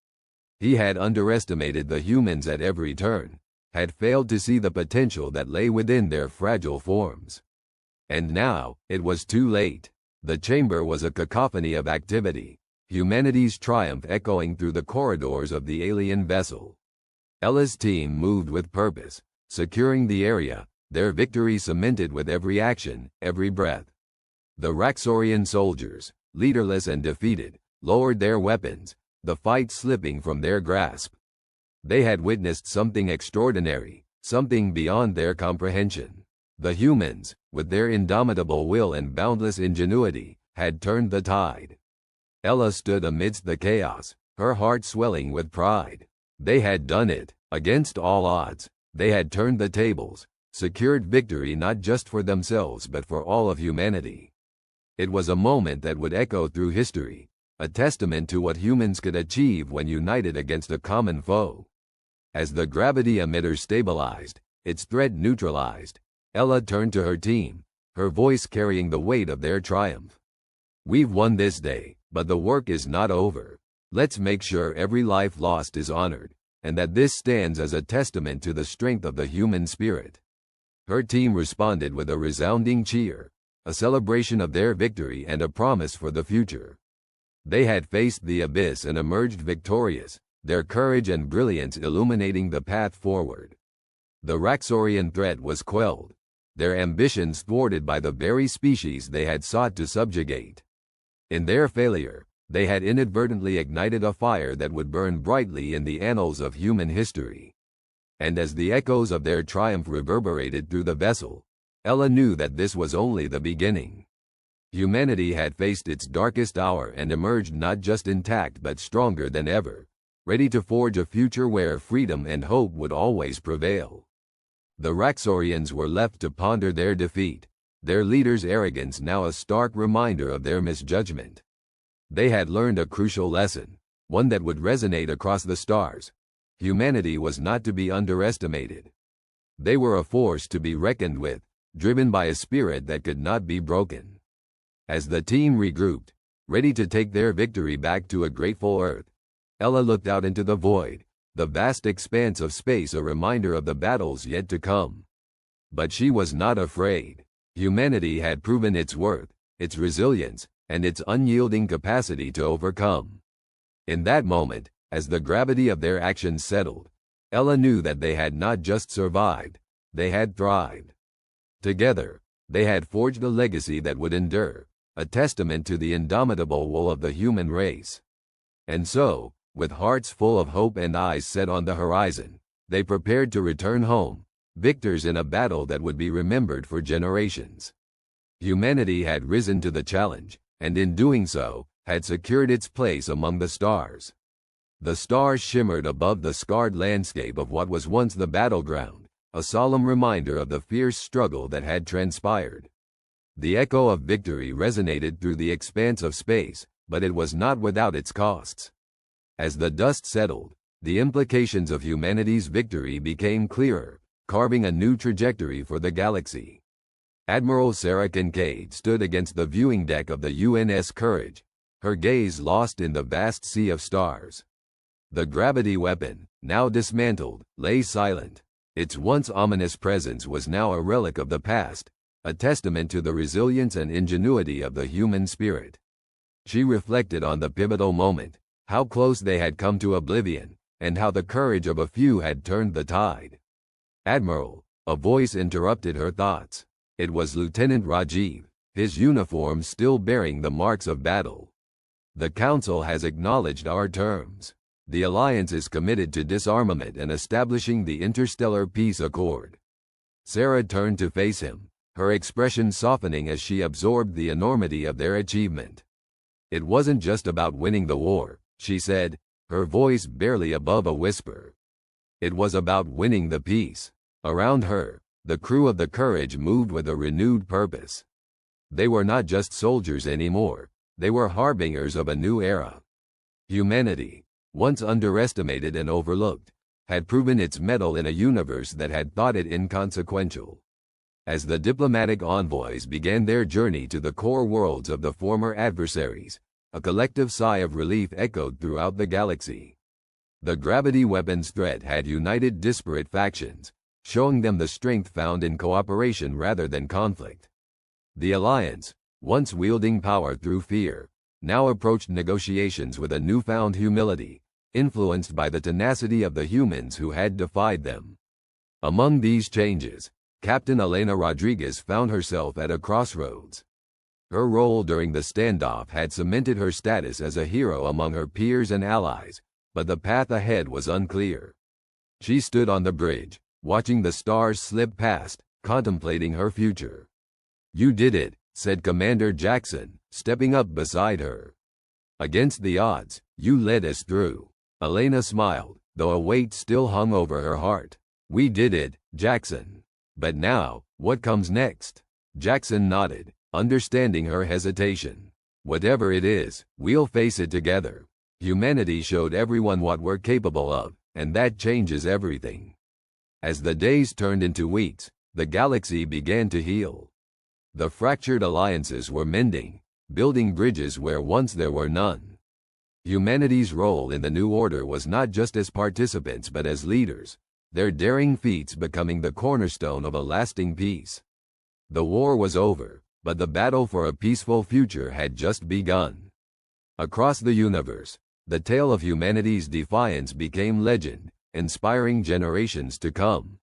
Speaker 1: He had underestimated the humans at every turn, had failed to see the potential that lay within their fragile forms. And now, it was too late. The chamber was a cacophony of activity, humanity's triumph echoing through the corridors of the alien vessel. Ella's team moved with purpose, securing the area, their victory cemented with every action, every breath. The Raxorian soldiers, leaderless and defeated, lowered their weapons, the fight slipping from their grasp. They had witnessed something extraordinary, something beyond their comprehension. The humans, with their indomitable will and boundless ingenuity, had turned the tide. Ella stood amidst the chaos, her heart swelling with pride. They had done it, against all odds. They had turned the tables, secured victory not just for themselves but for all of humanity. It was a moment that would echo through history, a testament to what humans could achieve when united against a common foe. As the gravity emitter stabilized, its threat neutralized, Ella turned to her team, her voice carrying the weight of their triumph. "We've won this day, but the work is not over. Let's make sure every life lost is honored, and that this stands as a testament to the strength of the human spirit." Her team responded with a resounding cheer, a celebration of their victory and a promise for the future. They had faced the abyss and emerged victorious, their courage and brilliance illuminating the path forward. The Raxorian threat was quelled, their ambitions thwarted by the very species they had sought to subjugate. In their failure, they had inadvertently ignited a fire that would burn brightly in the annals of human history. And as the echoes of their triumph reverberated through the vessel, Ella knew that this was only the beginning. Humanity had faced its darkest hour and emerged not just intact but stronger than ever, ready to forge a future where freedom and hope would always prevail. The Raxorians were left to ponder their defeat, their leader's arrogance now a stark reminder of their misjudgment. They had learned a crucial lesson, one that would resonate across the stars. Humanity was not to be underestimated. They were a force to be reckoned with, driven by a spirit that could not be broken. As the team regrouped, ready to take their victory back to a grateful Earth, Ella looked out into the void, the vast expanse of space a reminder of the battles yet to come. But she was not afraid. Humanity had proven its worth, its resilience, and its unyielding capacity to overcome. In that moment, as the gravity of their actions settled, Ella knew that they had not just survived, they had thrived. Together, they had forged a legacy that would endure, a testament to the indomitable will of the human race. And so, with hearts full of hope and eyes set on the horizon, they prepared to return home, victors in a battle that would be remembered for generations. Humanity had risen to the challenge, and in doing so, had secured its place among the stars. The stars shimmered above the scarred landscape of what was once the battleground, a solemn reminder of the fierce struggle that had transpired. The echo of victory resonated through the expanse of space, but it was not without its costs. As the dust settled, the implications of humanity's victory became clearer, carving a new trajectory for the galaxy. Admiral Sarah Kincaid stood against the viewing deck of the UNS Courage, her gaze lost in the vast sea of stars. The gravity weapon, now dismantled, lay silent. Its once ominous presence was now a relic of the past, a testament to the resilience and ingenuity of the human spirit. She reflected on the pivotal moment, how close they had come to oblivion, and how the courage of a few had turned the tide. "Admiral," a voice interrupted her thoughts. It was Lieutenant Rajiv, his uniform still bearing the marks of battle. "The Council has acknowledged our terms. The Alliance is committed to disarmament and establishing the Interstellar Peace Accord." Sarah turned to face him, her expression softening as she absorbed the enormity of their achievement. "It wasn't just about winning the war," she said, her voice barely above a whisper. "It was about winning the peace." Around her, the crew of the Courage moved with a renewed purpose. They were not just soldiers anymore, they were harbingers of a new era. Humanity, once underestimated and overlooked, had proven its mettle in a universe that had thought it inconsequential. As the diplomatic envoys began their journey to the core worlds of the former adversaries, a collective sigh of relief echoed throughout the galaxy. The gravity weapons threat had united disparate factions, showing them the strength found in cooperation rather than conflict. The Alliance, once wielding power through fear, now approached negotiations with a newfound humility, influenced by the tenacity of the humans who had defied them. Among these changes, Captain Elena Rodriguez found herself at a crossroads. Her role during the standoff had cemented her status as a hero among her peers and allies, but the path ahead was unclear. She stood on the bridge, watching the stars slip past, contemplating her future. "You did it," said Commander Jackson, stepping up beside her. "Against the odds, you led us through." Elena smiled, though a weight still hung over her heart. "We did it, Jackson. But now, what comes next?" Jackson nodded, understanding her hesitation. "Whatever it is, we'll face it together. Humanity showed everyone what we're capable of, and that changes everything." As the days turned into weeks, the galaxy began to heal. The fractured alliances were mending, building bridges where once there were none. Humanity's role in the new order was not just as participants but as leaders, their daring feats becoming the cornerstone of a lasting peace. The war was over, but the battle for a peaceful future had just begun. Across the universe, the tale of humanity's defiance became legend, inspiring generations to come.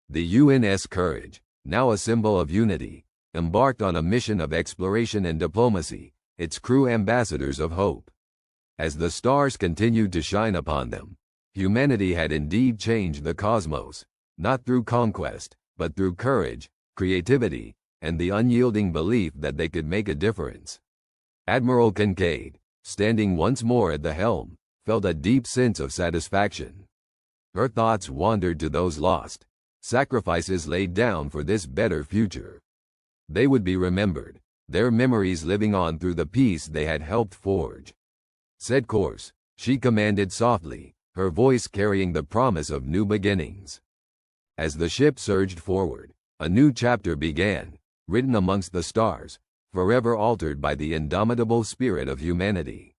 Speaker 1: The UNS Courage, now a symbol of unity, embarked on a mission of exploration and diplomacy, its crew ambassadors of hope. As the stars continued to shine upon them, humanity had indeed changed the cosmos, not through conquest, but through courage, creativity, and the unyielding belief that they could make a difference. Admiral Kincaid, standing once more at the helm, felt a deep sense of satisfaction. Her thoughts wandered to those lost sacrifices laid down for this better future. They would be remembered, their memories living on through the peace they had helped forge. "Set course," she commanded softly, her voice carrying the promise of new beginnings. As the ship surged forward, a new chapter began, written amongst the stars, forever altered by the indomitable spirit of humanity.